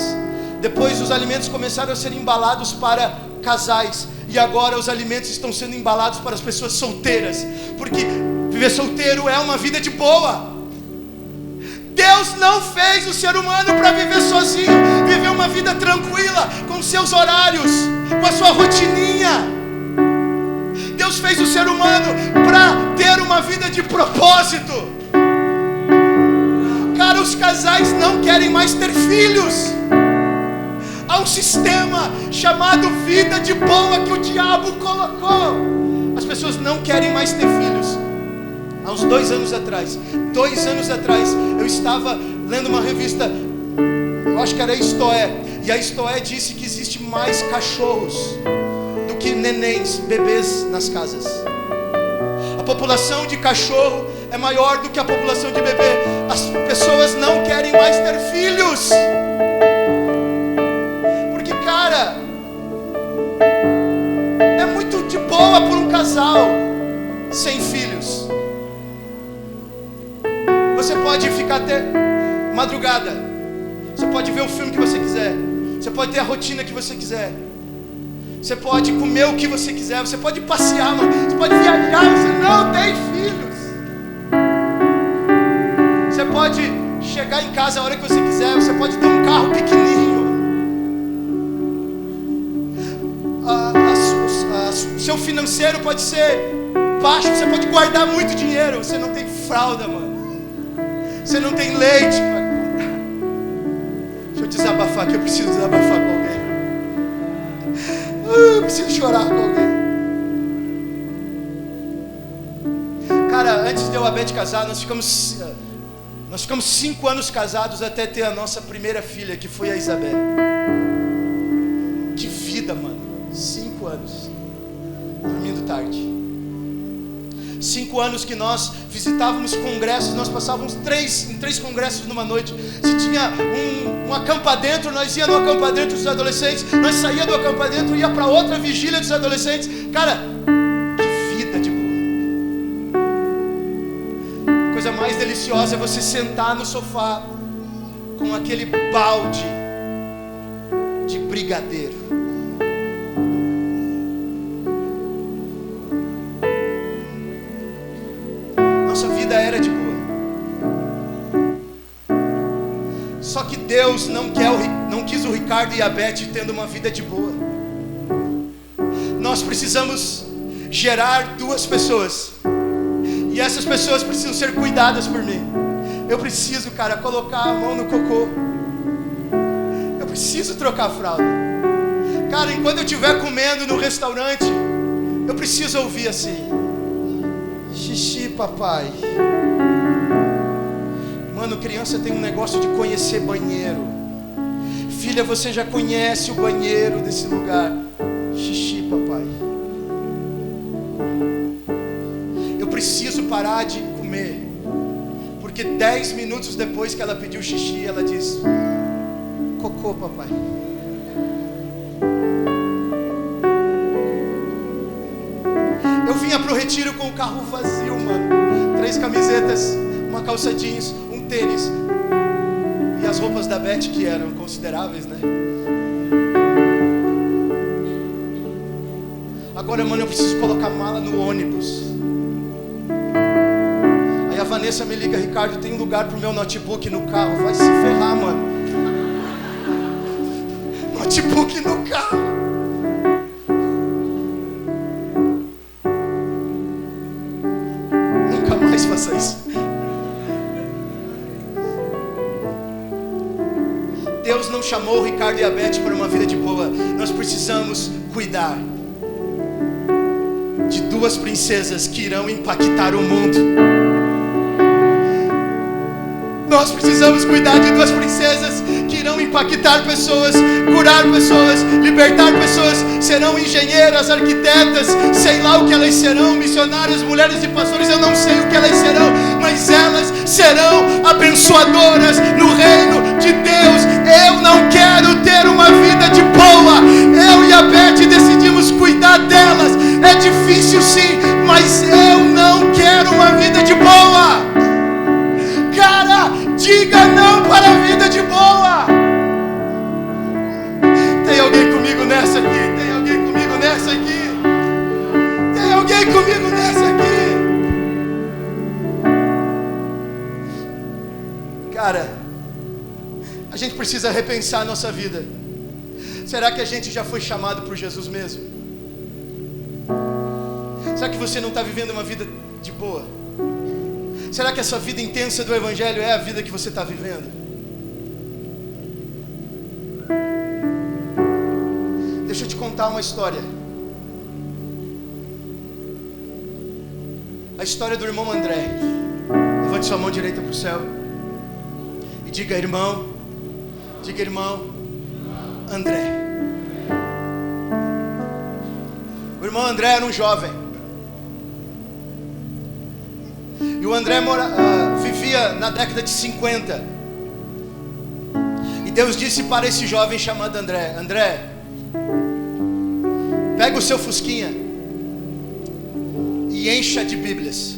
Depois os alimentos começaram a ser embalados para casais. E agora os alimentos estão sendo embalados para as pessoas solteiras. Porque viver solteiro é uma vida de boa. Deus não fez o ser humano para viver sozinho, viver uma vida tranquila, com seus horários, com a sua rotininha. Deus fez o ser humano para ter uma vida de propósito. Cara, os casais não querem mais ter filhos. Há um sistema chamado vida de boa que o diabo colocou. As pessoas não querem mais ter filhos. Há uns 2 anos atrás, eu estava lendo uma revista, eu acho que era a Estoé, e a Estoé disse que existe mais cachorros do que nenéns, bebês nas casas. A população de cachorro é maior do que a população de bebê. As pessoas não querem mais ter filhos. Porque, cara, é muito de boa por um casal sem filhos. Você pode ficar até madrugada. Você pode ver o filme que você quiser. Você pode ter a rotina que você quiser. Você pode comer o que você quiser. Você pode passear, mano. Você pode viajar. Você não tem filhos. Você pode chegar em casa a hora que você quiser. Você pode ter um carro pequenininho. nível financeiro pode ser baixo, você pode guardar muito dinheiro, você não tem fralda, mano. Você não tem leite para comprar. Deixa eu desabafar aqui, eu preciso desabafar com alguém. Eu preciso chorar com alguém. Cara, antes de eu e a Beth casar, nós ficamos 5 anos casados até ter a nossa primeira filha, que foi a Isabelle. Que vida, mano. 5 anos. Dormindo tarde. 5 anos que nós visitávamos congressos, nós passávamos em 3 congressos numa noite. Se tinha um acampadentro, nós ia no acampadentro dos adolescentes, nós saía do acampadentro e ia para outra vigília dos adolescentes. Cara, que vida de boa. A coisa mais deliciosa é você sentar no sofá com aquele balde de brigadeiro. Era de boa. Só que Deus não quis o Ricardo e a Beth tendo uma vida de boa. Nós precisamos gerar 2 pessoas, e essas pessoas precisam ser cuidadas por mim. Eu preciso, cara, colocar a mão no cocô. Eu preciso trocar a fralda. Cara, enquanto eu estiver comendo no restaurante, eu preciso ouvir assim: xixi, papai. Mano, criança tem um negócio de conhecer banheiro. Filha, você já conhece o banheiro desse lugar. Xixi, papai. Eu preciso parar de comer, porque 10 minutos depois que ela pediu xixi, ela diz: cocô, papai. Eu vinha pro retiro com o carro vazio, mano. 3 camisetas, uma calça jeans, um tênis e as roupas da Beth, que eram consideráveis, né? Agora, mano, eu preciso colocar mala no ônibus. Aí a Vanessa me liga: Ricardo, tem um lugar pro meu notebook no carro. Vai se ferrar, mano. Notebook no carro. Faça isso. Deus não chamou o Ricardo e a Beth para uma vida de boa. Nós precisamos cuidar de 2 princesas que irão impactar o mundo. Nós precisamos cuidar de 2 princesas que irão impactar pessoas, curar pessoas, libertar pessoas. Serão engenheiras, arquitetas, sei lá o que elas serão, missionárias, mulheres e pastores, eu não sei o que elas serão, mas elas serão abençoadoras no reino de Deus. Eu não quero ter uma vida de boa. Eu e a Beth decidimos cuidar delas. É difícil sim, mas eu não quero uma vida de boa. Cara, diga não para a vida de boa. Tem alguém comigo nessa aqui? Tem alguém comigo nessa aqui? Tem alguém comigo nessa aqui? Cara, a gente precisa repensar a nossa vida. Será que a gente já foi chamado por Jesus mesmo? Será que você não está vivendo uma vida de boa? Será que essa vida intensa do Evangelho é a vida que você está vivendo? Deixa eu te contar uma história. A história do irmão André. Levante sua mão direita para o céu e diga: irmão. Diga: irmão André. O irmão André era um jovem. E o André vivia na década de 50. E Deus disse para esse jovem chamado André: André, pega o seu fusquinha e encha de Bíblias.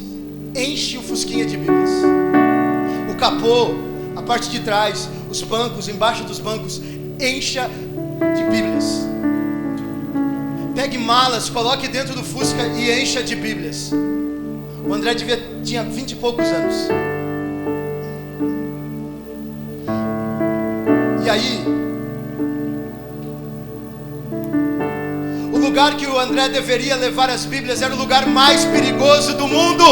Enche o fusquinha de Bíblias. O capô, a parte de trás, os bancos, embaixo dos bancos, encha de Bíblias. Pegue malas, coloque dentro do Fusca e encha de Bíblias. O André tinha 20 e poucos anos. E aí, o lugar lugar que o André deveria levar as Bíblias era o lugar mais perigoso do mundo.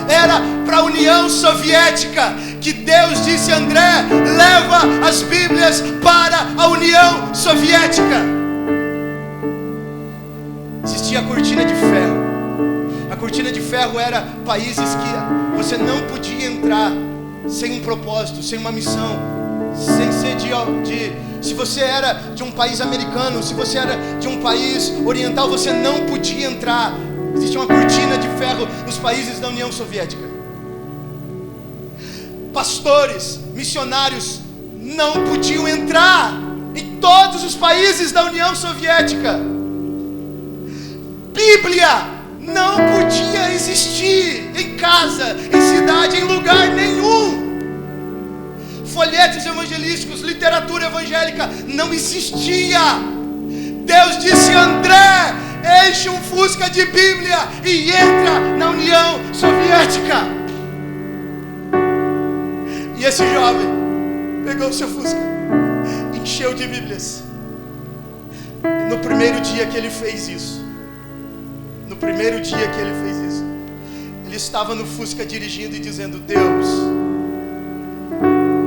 Era para a União Soviética que Deus disse: André, leva as Bíblias para a União Soviética. Existia a cortina de ferro. A cortina de ferro era países que você não podia entrar sem um propósito, sem uma missão, sem ser se você era de um país americano, se você era de um país oriental, você não podia entrar. Existia uma cortina de ferro nos países da União Soviética. Pastores, missionários não podiam entrar em todos os países da União Soviética. Bíblia não podia existir em casa, em cidade, em lugar nenhum. Folhetos evangelísticos, literatura evangélica não existia. Deus disse: André, enche um Fusca de Bíblia e entra na União Soviética. E esse jovem pegou o seu Fusca, encheu de Bíblias. No primeiro dia que ele fez isso, ele estava no Fusca dirigindo e dizendo: Deus,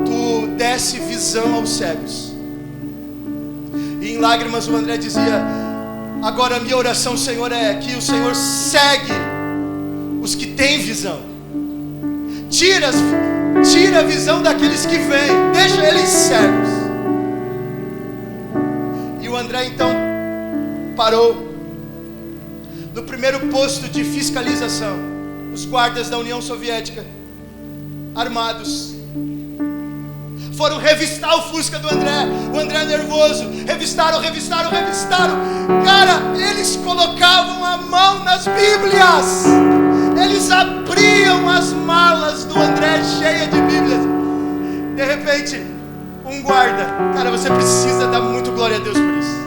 Tu desse visão aos cegos. E em lágrimas o André dizia: agora a minha oração, Senhor, é que o Senhor segue os que têm visão. Tira a visão daqueles que vêm, deixa eles cegos. E o André então parou no primeiro posto de fiscalização. Os guardas da União Soviética, armados, foram revistar o Fusca do André. O André nervoso, revistaram. Cara, eles colocavam a mão nas Bíblias. Eles abriam as malas do André cheia de Bíblias. De repente, um guarda, cara, você precisa dar muito glória a Deus por isso.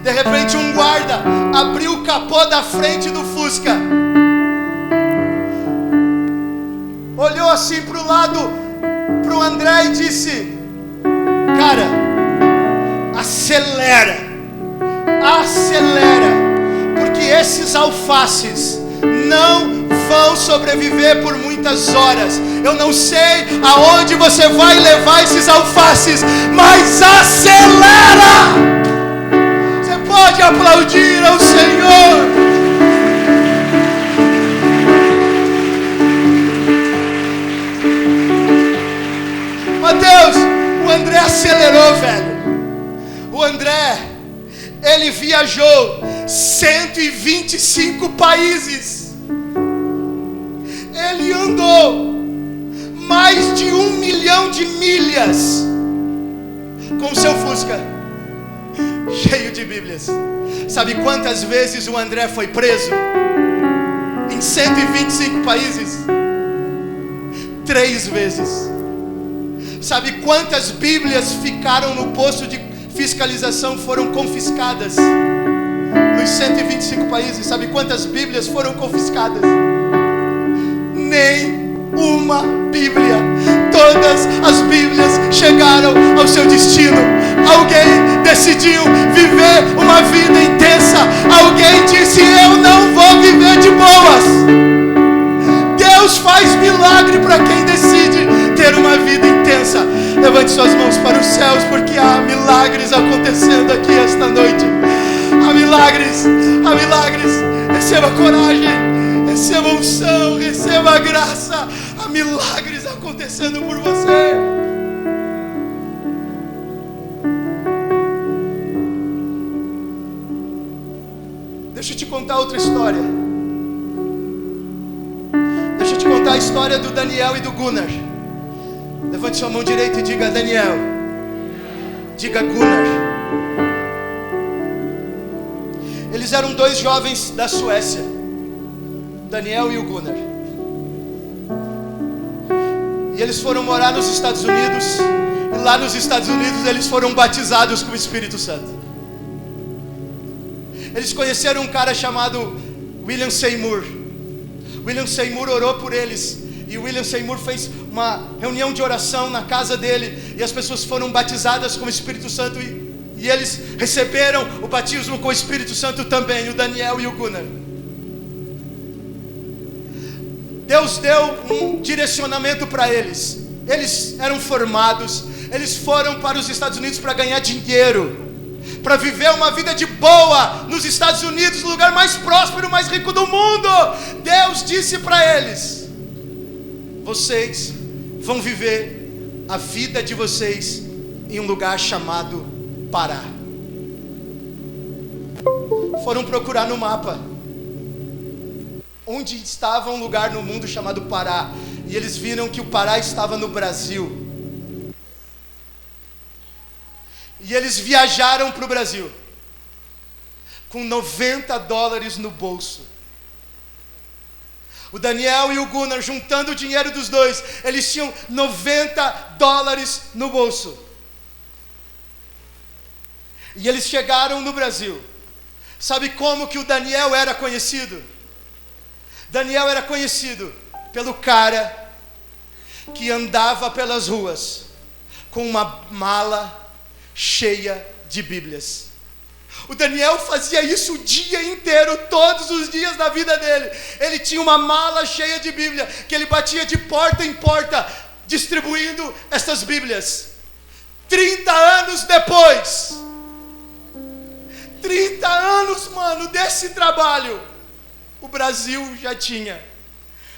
De repente um guarda abriu o capô da frente do Fusca, olhou assim para o lado, para o André e disse: cara, acelera, porque esses alfaces não vão sobreviver por muitas horas. Eu não sei aonde você vai levar esses alfaces, mas acelera. Você pode aplaudir ao Senhor. Mateus, o André acelerou, velho. O André, ele viajou 125 países. Ele andou mais de 1 milhão de milhas com seu Fusca cheio de Bíblias. Sabe quantas vezes o André foi preso? Em 125 países? 3 vezes. Sabe quantas Bíblias ficaram no posto de fiscalização, foram confiscadas? Nos 125 países, sabe quantas Bíblias foram confiscadas? Nem uma Bíblia. Todas as Bíblias chegaram ao seu destino. Alguém decidiu viver uma vida intensa. Alguém disse: eu não vou viver de boas. Deus faz milagre para quem decide ter uma vida intensa. Levante suas mãos para os céus, porque há milagres acontecendo aqui esta noite. Há milagres, há milagres. Receba coragem, receba unção, receba graça. Há milagres acontecendo por você. Deixa eu te contar outra história. Deixa eu te contar a história do Daniel e do Gunnar. Levante sua mão direita e diga: Daniel. Diga: Gunnar. Eles eram 2 jovens da Suécia, Daniel e o Gunnar. E eles foram morar nos Estados Unidos. E lá nos Estados Unidos eles foram batizados com o Espírito Santo. Eles conheceram um cara chamado William Seymour. William Seymour orou por eles. E William Seymour fez uma reunião de oração na casa dele. E as pessoas foram batizadas com o Espírito Santo. E E eles receberam o batismo com o Espírito Santo também, o Daniel e o Gunnar. Deus deu um direcionamento para eles. Eles eram formados, eles foram para os Estados Unidos para ganhar dinheiro, para viver uma vida de boa nos Estados Unidos, o lugar mais próspero, mais rico do mundo. Deus disse para eles: vocês vão viver a vida de vocês em um lugar chamado Pará. Foram procurar no mapa onde estava um lugar no mundo chamado Pará, e eles viram que o Pará estava no Brasil. E eles viajaram para o Brasil com $90 no bolso. O Daniel e o Gunnar, juntando o dinheiro dos dois, eles tinham $90 no bolso. E eles chegaram no Brasil. Sabe como que o Daniel era conhecido? Daniel era conhecido pelo cara que andava pelas ruas com uma mala cheia de Bíblias. O Daniel fazia isso o dia inteiro, todos os dias da vida dele. Ele tinha uma mala cheia de Bíblia, que ele batia de porta em porta, distribuindo essas Bíblias. 30 anos depois, 30 anos, mano, desse trabalho, o Brasil já tinha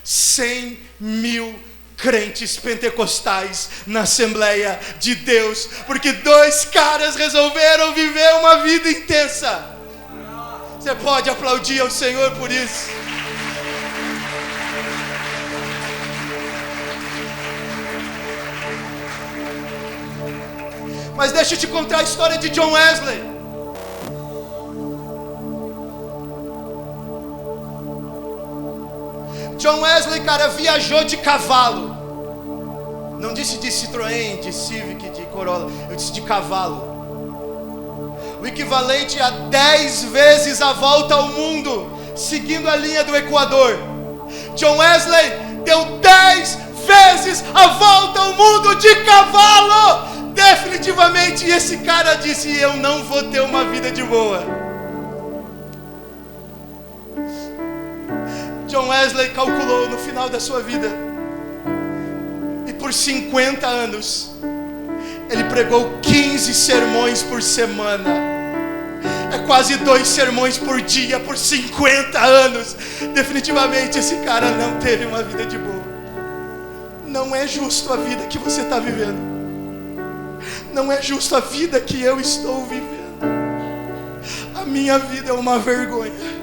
100 mil crentes pentecostais na Assembleia de Deus, porque dois caras resolveram viver uma vida intensa. Você pode aplaudir ao Senhor por isso? Mas deixa eu te contar a história de John Wesley. John Wesley, cara, viajou de cavalo. Não disse de Citroën, de Civic, de Corolla. Eu disse de cavalo. O equivalente a 10 vezes a volta ao mundo, seguindo a linha do Equador. John Wesley deu 10 vezes a volta ao mundo de cavalo. Definitivamente esse cara disse: eu não vou ter uma vida de boa. John Wesley calculou no final da sua vida, e por 50 anos ele pregou 15 sermões por semana. É quase 2 sermões por dia por 50 anos. Definitivamente esse cara não teve uma vida de boa. Não é justo a vida que você está vivendo. Não é justo a vida que eu estou vivendo. A minha vida é uma vergonha.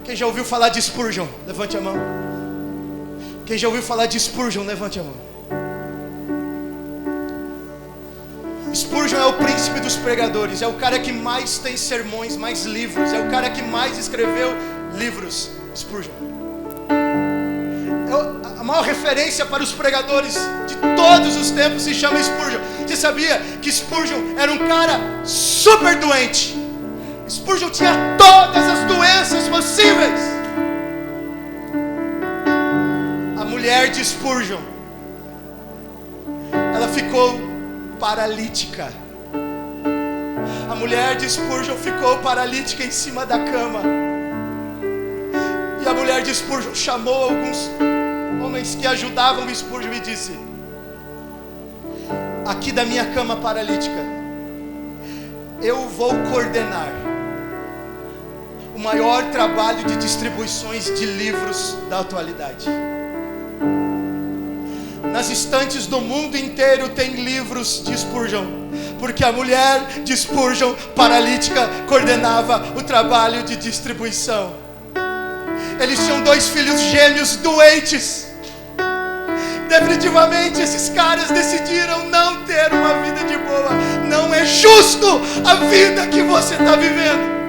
Quem já ouviu falar de Spurgeon? Levante a mão. Quem já ouviu falar de Spurgeon? Levante a mão. Spurgeon é o príncipe dos pregadores. É o cara que mais tem sermões, mais livros. É o cara que mais escreveu livros. Spurgeon é a maior referência para os pregadores de todos os tempos. Se chama Spurgeon. Você sabia que Spurgeon era um cara super doente? Spurgeon tinha todas as doenças possíveis. A mulher de Spurgeon, ela ficou paralítica. A mulher de Spurgeon ficou paralítica em cima da cama. E a mulher de Spurgeon chamou alguns homens que ajudavam Spurgeon e disse: aqui da minha cama paralítica, eu vou coordenar o maior trabalho de distribuições de livros da atualidade. Nas estantes do mundo inteiro tem livros de Spurgeon, porque a mulher de Spurgeon, paralítica, coordenava o trabalho de distribuição. Eles tinham 2 filhos gêmeos doentes. Definitivamente esses caras decidiram não ter uma vida de boa. Não é justo a vida que você está vivendo.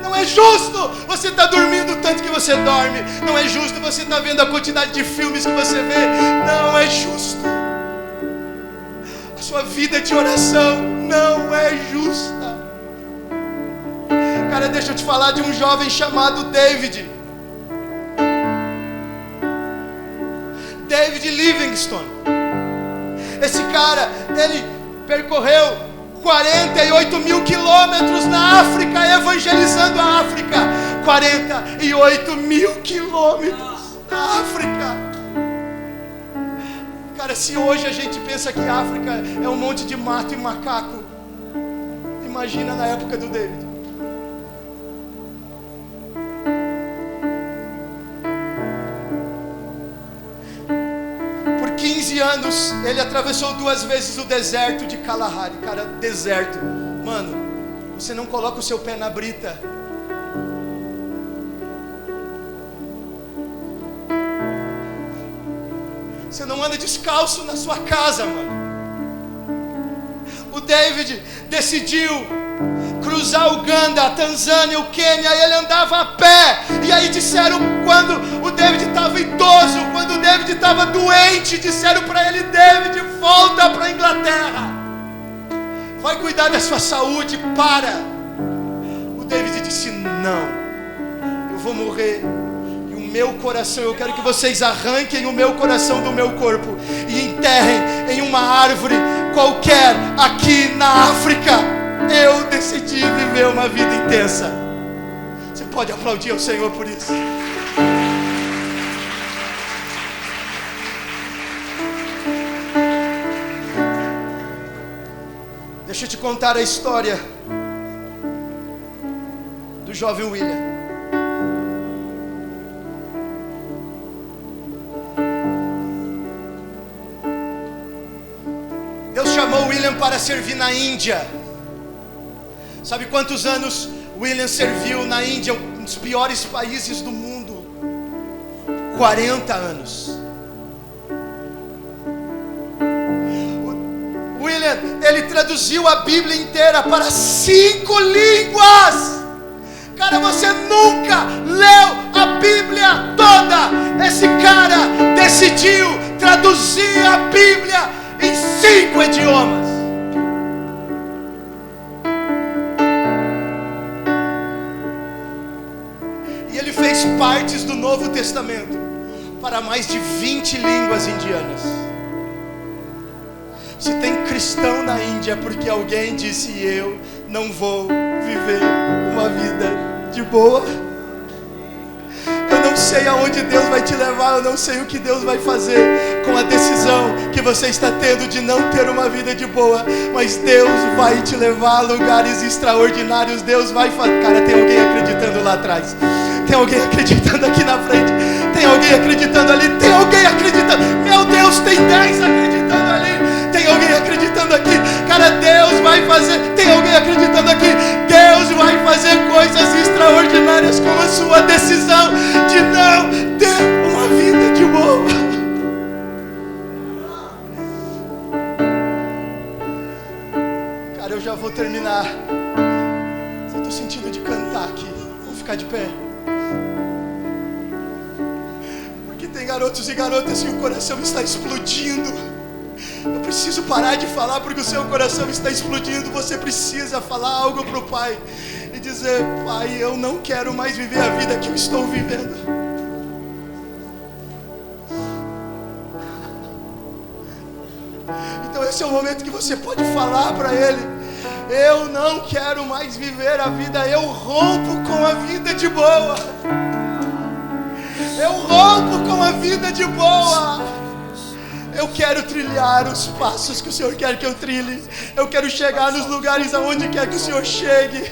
Não é justo você estar dormindo o tanto que você dorme. Não é justo você estar vendo a quantidade de filmes que você vê. Não é justo. A sua vida de oração não é justa. Cara, deixa eu te falar de um jovem chamado David. David Livingstone. Esse cara, ele percorreu 48 mil quilômetros na África, evangelizando a África. 48 mil quilômetros na África. Cara, se hoje a gente pensa que a África é um monte de mato e macaco, imagina na época do David. Por 15 anos, ele atravessou 2 vezes o deserto de Kalahari. Cara, deserto. Mano, você não coloca o seu pé na brita. Você não anda descalço na sua casa, mano. O David decidiu cruzar o Uganda, a Tanzânia, o Quênia, e ele andava a pé. E aí disseram, quando o David estava idoso, quando o David estava doente, disseram para ele: David, volta para a Inglaterra, vai cuidar da sua saúde, para. O David disse: não, eu vou morrer. Meu coração, eu quero que vocês arranquem o meu coração do meu corpo e enterrem em uma árvore qualquer aqui na África. Eu decidi viver uma vida intensa. Você pode aplaudir ao Senhor por isso? Deixa eu te contar a história do jovem William. Deus chamou William para servir na Índia. Sabe quantos anos William serviu na Índia, um dos piores países do mundo? 40 anos. William, ele traduziu a Bíblia inteira para 5 línguas. Cara, você nunca leu a Bíblia toda. Esse cara decidiu traduzir a Bíblia em 5 idiomas. E ele fez partes do Novo Testamento para mais de 20 línguas indianas. Se tem cristão na Índia, porque alguém disse: eu não vou viver uma vida de boa. Eu não sei aonde Deus vai te levar, eu não sei o que Deus vai fazer com a decisão que você está tendo de não ter uma vida de boa, mas Deus vai te levar a lugares extraordinários. Deus vai fazer. Cara, tem alguém acreditando lá atrás, tem alguém acreditando aqui na frente, tem alguém acreditando ali, tem alguém acreditando. Meu Deus, tem 10 acreditando ali, tem alguém acreditando aqui. Cara, Deus vai fazer. Tem alguém acreditando aqui? Deus vai fazer coisas extraordinárias com a sua decisão de não ter uma vida de boa. Cara, eu já vou terminar. Eu tô sentindo de cantar aqui. Vamos ficar de pé. Porque tem garotos e garotas que o coração está explodindo. Eu preciso parar de falar porque o seu coração está explodindo. Você precisa falar algo para o Pai e dizer: Pai, eu não quero mais viver a vida que eu estou vivendo. Então esse é o momento que você pode falar para Ele: eu não quero mais viver a vida, eu rompo com a vida de boa. Eu rompo com a vida de boa. Eu quero trilhar os passos que o Senhor quer que eu trilhe. Eu quero chegar nos lugares aonde quer que o Senhor chegue.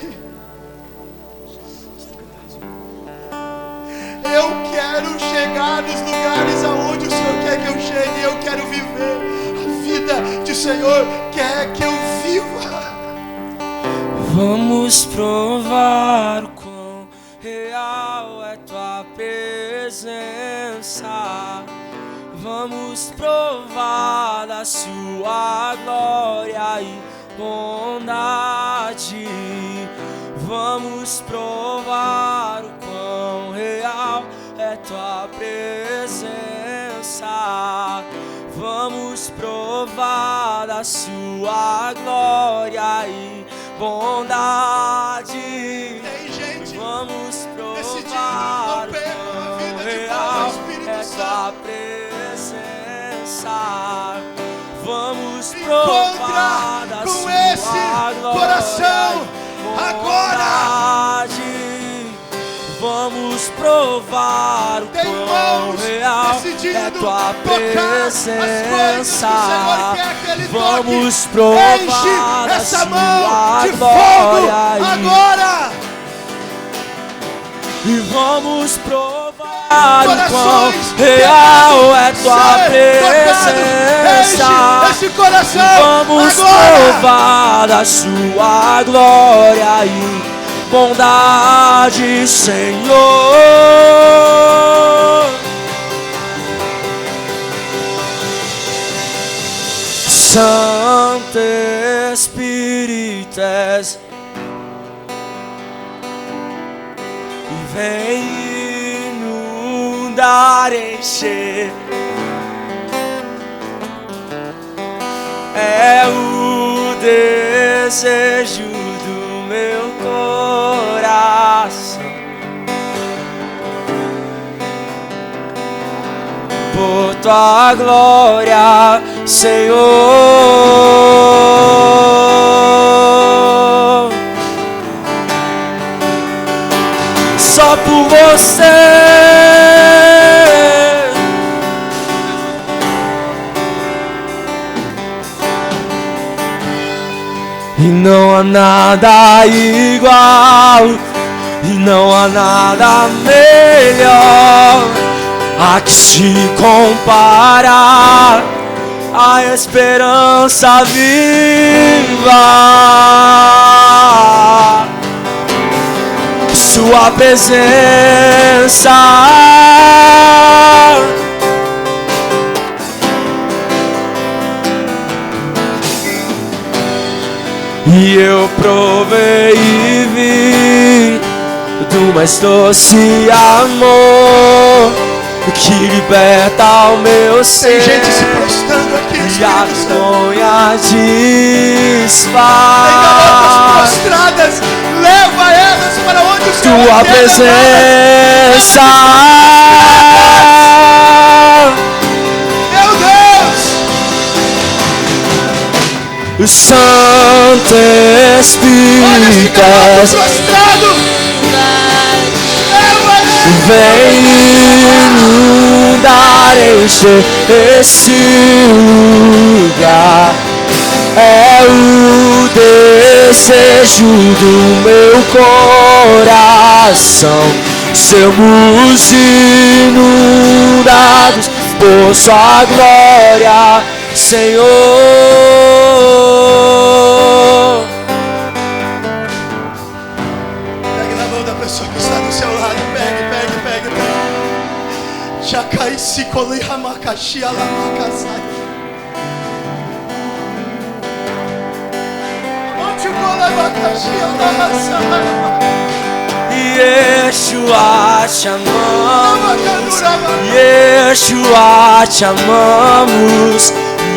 Eu quero chegar nos lugares aonde o Senhor quer que eu chegue. Eu quero viver a vida que o Senhor quer que eu viva. Vamos provar o quão real é tua presença. Vamos provar da sua glória e bondade. Vamos provar o quão real é tua presença. Vamos provar da sua glória e bondade. Tem gente Vamos decidindo provar romper com a vida de real boa, Espírito é Santo. tua presença. Vamos provar da com sua esse glória coração e agora. bondade. Vamos provar o Tem quão mãos real decidindo é tua tocar as coisas que o presença. Senhor quer que Ele Vamos toque. provar Enche da essa sua mão de fogo glória agora. e vamos provar o quão Corações real é tua ser presença. tocado. Enche esse coração Vamos agora. provar da sua glória e bondade, Senhor. Santo Espírito e vem inundar, encher. É o desejo do meu coração, por tua glória, Senhor. Só por você. E não há nada igual, e não há nada melhor a que se comparar a esperança viva, sua presença. E eu provei e vi do mais doce amor que liberta o meu ser. Tem gente se prostrando aqui. E a vergonha desfaz. Tem garotas prostradas. Leva elas para onde o Senhor tua quer presença. Meu Deus. O Santo Espírito prostrado. vem inundar, encher esse lugar. É o desejo do meu coração. Sermos inundados por sua glória, Senhor. Pegue na mão da pessoa que está do seu lado. Pegue. Chacai se colei ramakashi alamakasai. Onde colabakashi alamasai. Yeshua te amamos, Yeshua te amamos,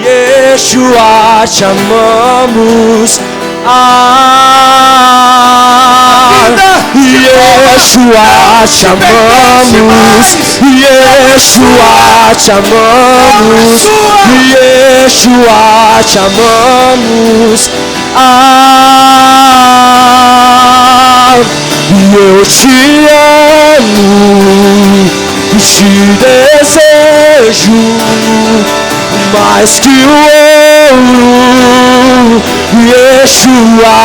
Yeshua te amamos. Yeshua te amamos, Yeshua te amamos, Yeshua te amamos. Eu te amo, te desejo mais que o ouro, Yeshua.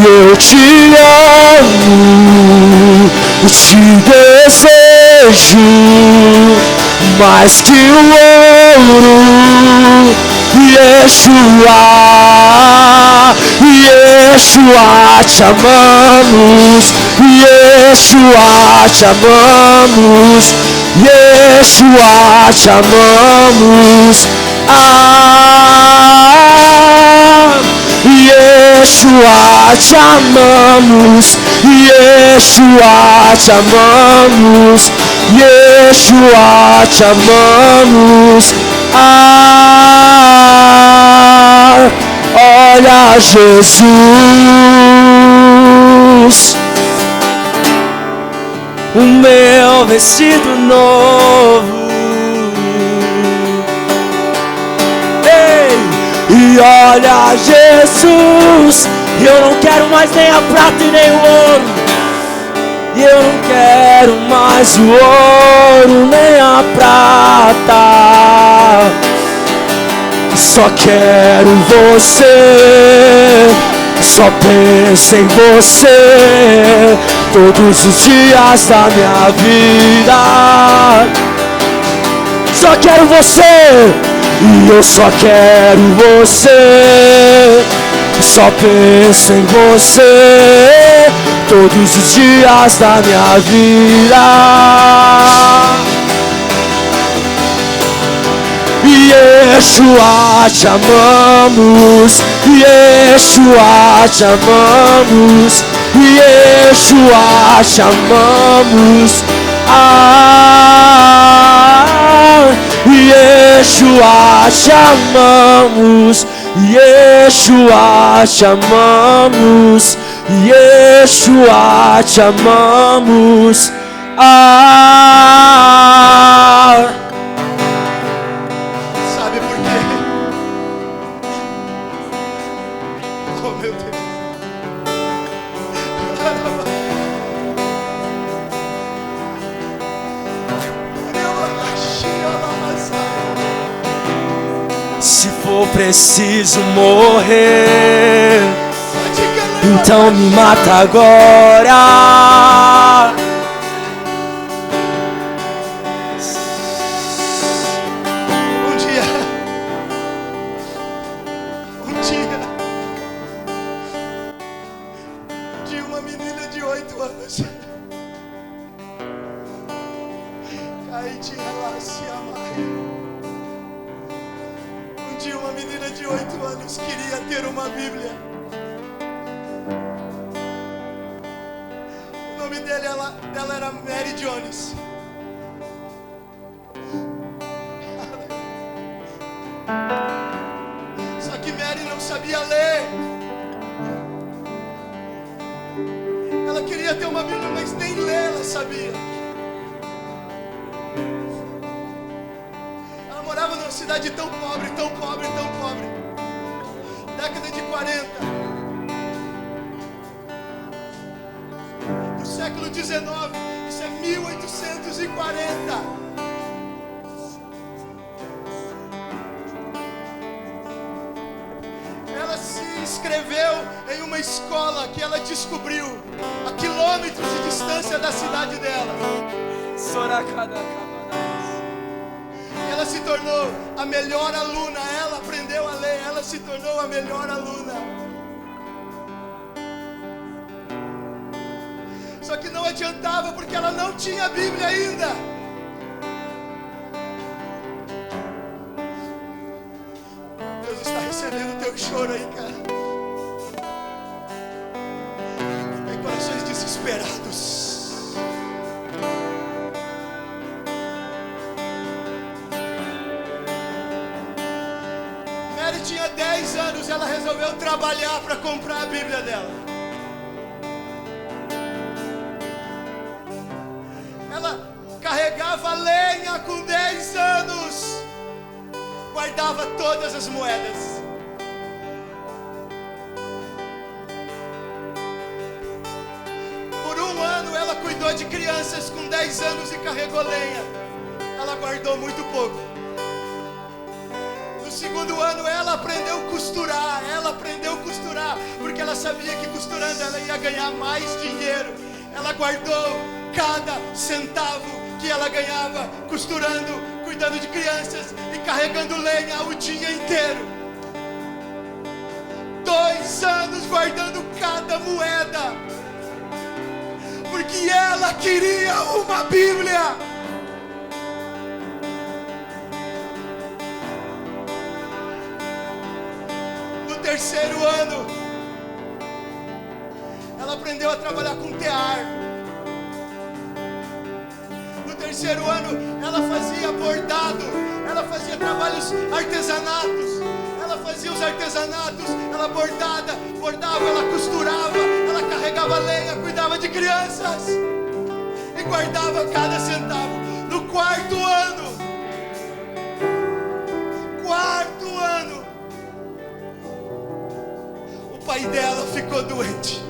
Eu te amo, te desejo mais que o ouro, Yeshua. Yeshua te amamos, Yeshua te amamos, Yeshua te amamos. Yeshua te amamos, Yeshua te amamos, Yeshua te amamos. Olha Jesus, o meu vestido novo, E olha, Jesus, eu não quero mais nem a prata e nem o ouro. E eu não quero mais o ouro nem a prata. Só quero você, só penso em você todos os dias da minha vida. Só quero você, e eu só quero você. Só penso em você todos os dias da minha vida. Yeshua, te amamos. Yeshua, te amamos. Yeshua, te amamos. Yeshua, te amamos. Yeshua, te amamos. Yeshua, te amamos. Sabe por quê? Oh, meu Deus. Se for preciso morrer, então me mata agora. Um dia, uma menina de 8 anos, um dia uma menina de 8 anos queria ter uma Bíblia. O nome dela era Mary Jones. Só que Mary não sabia ler. Ela queria ter uma Bíblia, mas nem ler ela sabia. Ela morava numa cidade tão pobre, tão pobre, tão pobre. Década de 40. Do século 19. Isso é 1840. Inscreveu em uma escola que ela descobriu a quilômetros de distância da cidade dela. Ela se tornou a melhor aluna. Ela aprendeu a ler. Ela se tornou a melhor aluna. Só que não adiantava, porque ela não tinha a Bíblia ainda. Deus está recebendo o teu choro aí, cara. Corações desesperados. Mary tinha 10 anos, ela resolveu trabalhar para comprar a Bíblia dela. Ela carregava lenha com 10 anos, guardava todas as moedas. Ela cuidou de crianças com 10 anos e carregou lenha. Ela guardou muito pouco. No segundo ano ela aprendeu a costurar. Porque ela sabia que costurando ela ia ganhar mais dinheiro. Ela guardou cada centavo que ela ganhava costurando, cuidando de crianças e carregando lenha o dia inteiro. 2 anos guardando cada moeda, porque ela queria uma Bíblia. No 3º ano, ela aprendeu a trabalhar com tear. No 3º ano, ela fazia bordado, ela fazia trabalhos artesanatos. Ela fazia os artesanatos, ela bordava, ela costurava, ela carregava lenha, cuidava de crianças e guardava cada centavo. No 4º ano, pai dela ficou doente.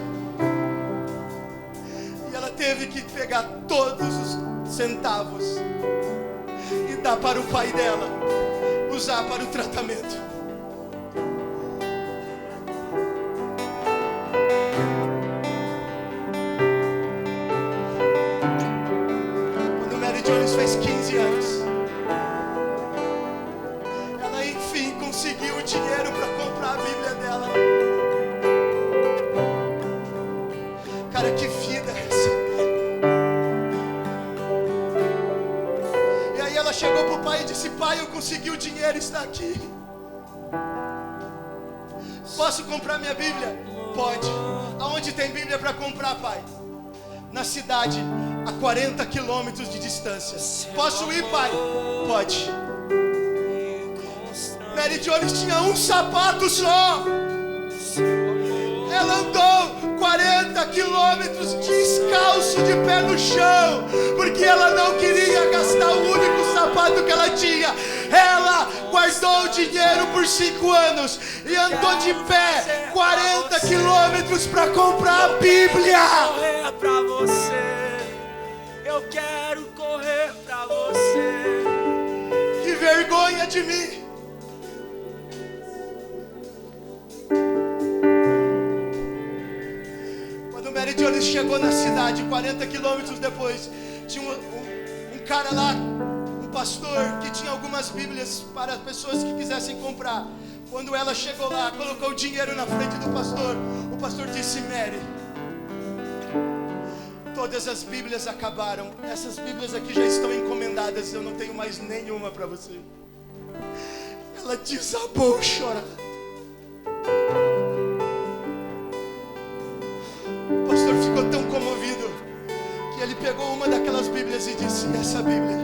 E ela teve que pegar todos os centavos e dar para o pai dela usar para o tratamento. Quando Mary Jones fez 15 anos, ela enfim conseguiu o dinheiro para comprar a Bíblia dela. Cara, que vida é essa? E aí ela chegou pro pai e disse: pai, eu consegui o dinheiro, está aqui. Posso comprar minha Bíblia? Pode. Aonde tem Bíblia para comprar, pai? Na cidade, a 40 quilômetros de distância. Posso ir, pai? Pode. Mary Jones tinha um sapato só. Ela andou 40 quilômetros descalço, de pé no chão, porque ela não queria gastar o único sapato que ela tinha. Ela guardou o dinheiro por 5 anos e andou de pé 40 quilômetros para comprar a Bíblia. Correr pra você, eu quero correr pra você. Que vergonha de mim. Quando Mary Jones chegou na cidade, 40 quilômetros depois, tinha um cara lá, um pastor, que tinha algumas Bíblias para pessoas que quisessem comprar. Quando ela chegou lá, colocou o dinheiro na frente do pastor, o pastor disse: Mary, todas as Bíblias acabaram. Essas Bíblias aqui já estão encomendadas. Eu não tenho mais nenhuma para você. Ela desabou a chorar. O pastor ficou tão comovido que ele pegou uma daquelas Bíblias e disse: essa Bíblia,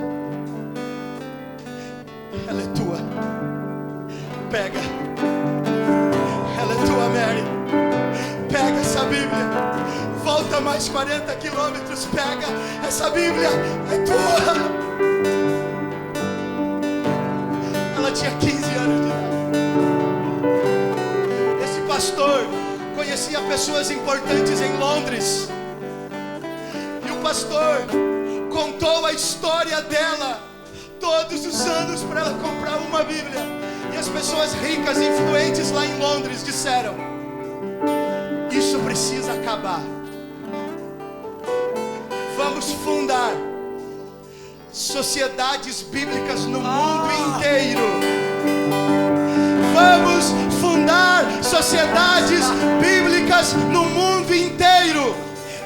ela é tua. Pega. Ela é tua, Mary. Pega essa Bíblia. Volta mais 40 quilômetros. Pega essa Bíblia. É tua. Ela tinha 15 anos de idade. Esse pastor conhecia pessoas importantes em Londres. E o pastor contou a história dela todos os anos para ela comprar uma Bíblia. E as pessoas ricas, influentes lá em Londres disseram: isso precisa acabar. Vamos fundar sociedades bíblicas no mundo inteiro. Vamos fundar sociedades bíblicas no mundo inteiro.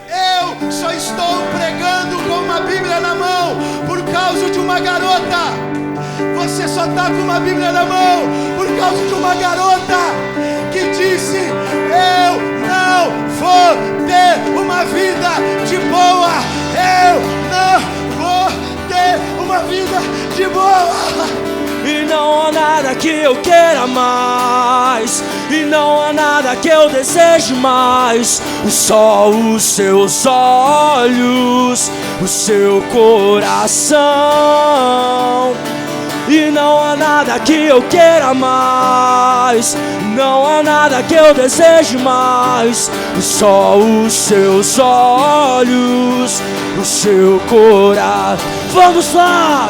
Eu só estou pregando com uma Bíblia na mão por causa de uma garota. Você só está com uma Bíblia na mão por causa de uma garota que disse: eu não vou ter uma vida de boa. Eu não vou ter uma vida de boa. E não há nada que eu queira mais, e não há nada que eu deseje mais. Só os seus olhos, o seu coração. E não há nada que eu queira mais, não há nada que eu deseje mais. Só os seus olhos, o seu coração. Vamos lá!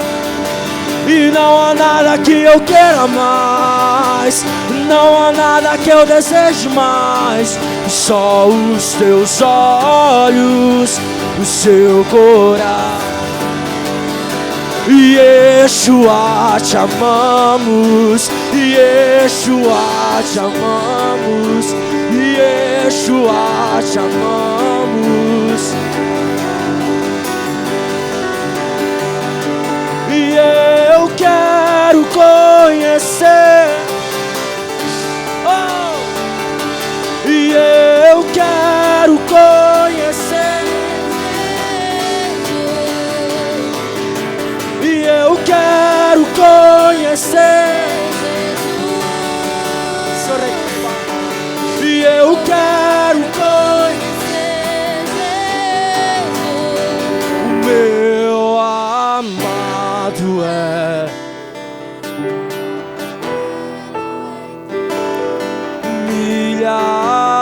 E não há nada que eu queira mais, não há nada que eu deseje mais. Só os teus olhos, o seu coração. Yeshua, te amamos. Yeshua, te amamos. Yeshua, te amamos. E eu quero conhecer, oh, e eu quero conhecer, e eu quero conhecer, e eu quero conhecer o meu amado é milhares.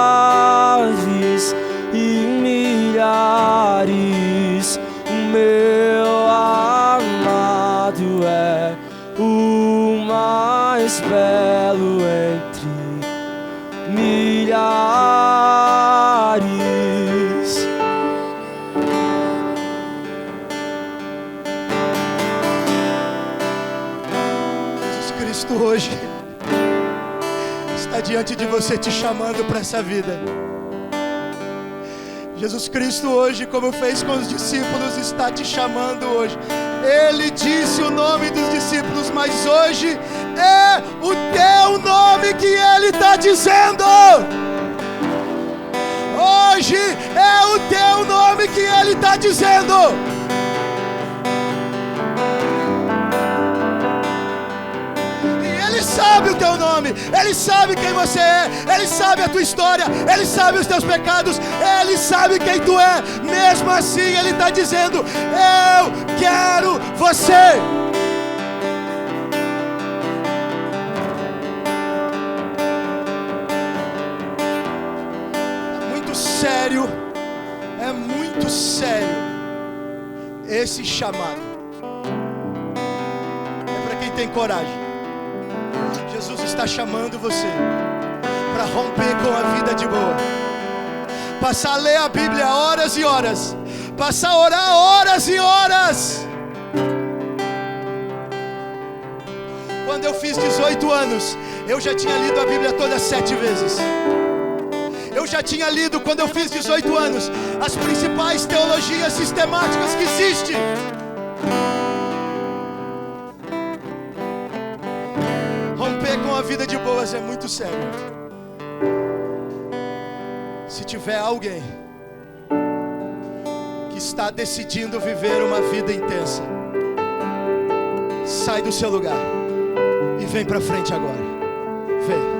olhares. Jesus Cristo hoje está diante de você te chamando para essa vida. Jesus Cristo hoje, como fez com os discípulos, está te chamando hoje. Ele disse o nome dos discípulos, mas hoje é o teu nome que Ele está dizendo. Hoje é o teu nome que Ele está dizendo. Ele sabe o teu nome, Ele sabe quem você é, Ele sabe a tua história, Ele sabe os teus pecados, Ele sabe quem tu é. Mesmo assim Ele está dizendo: eu quero você. É muito sério esse chamado. É para quem tem coragem. Jesus está chamando você para romper com a vida de boa, passar a ler a Bíblia horas e horas, passar a orar horas e horas. Quando eu fiz 18 anos, eu já tinha lido a Bíblia toda 7 vezes. Eu já tinha lido, quando eu fiz 18 anos, as principais teologias sistemáticas que existem. Romper com a vida de boas é muito sério. Se tiver alguém que está decidindo viver uma vida intensa, sai do seu lugar e vem para frente agora. Vem.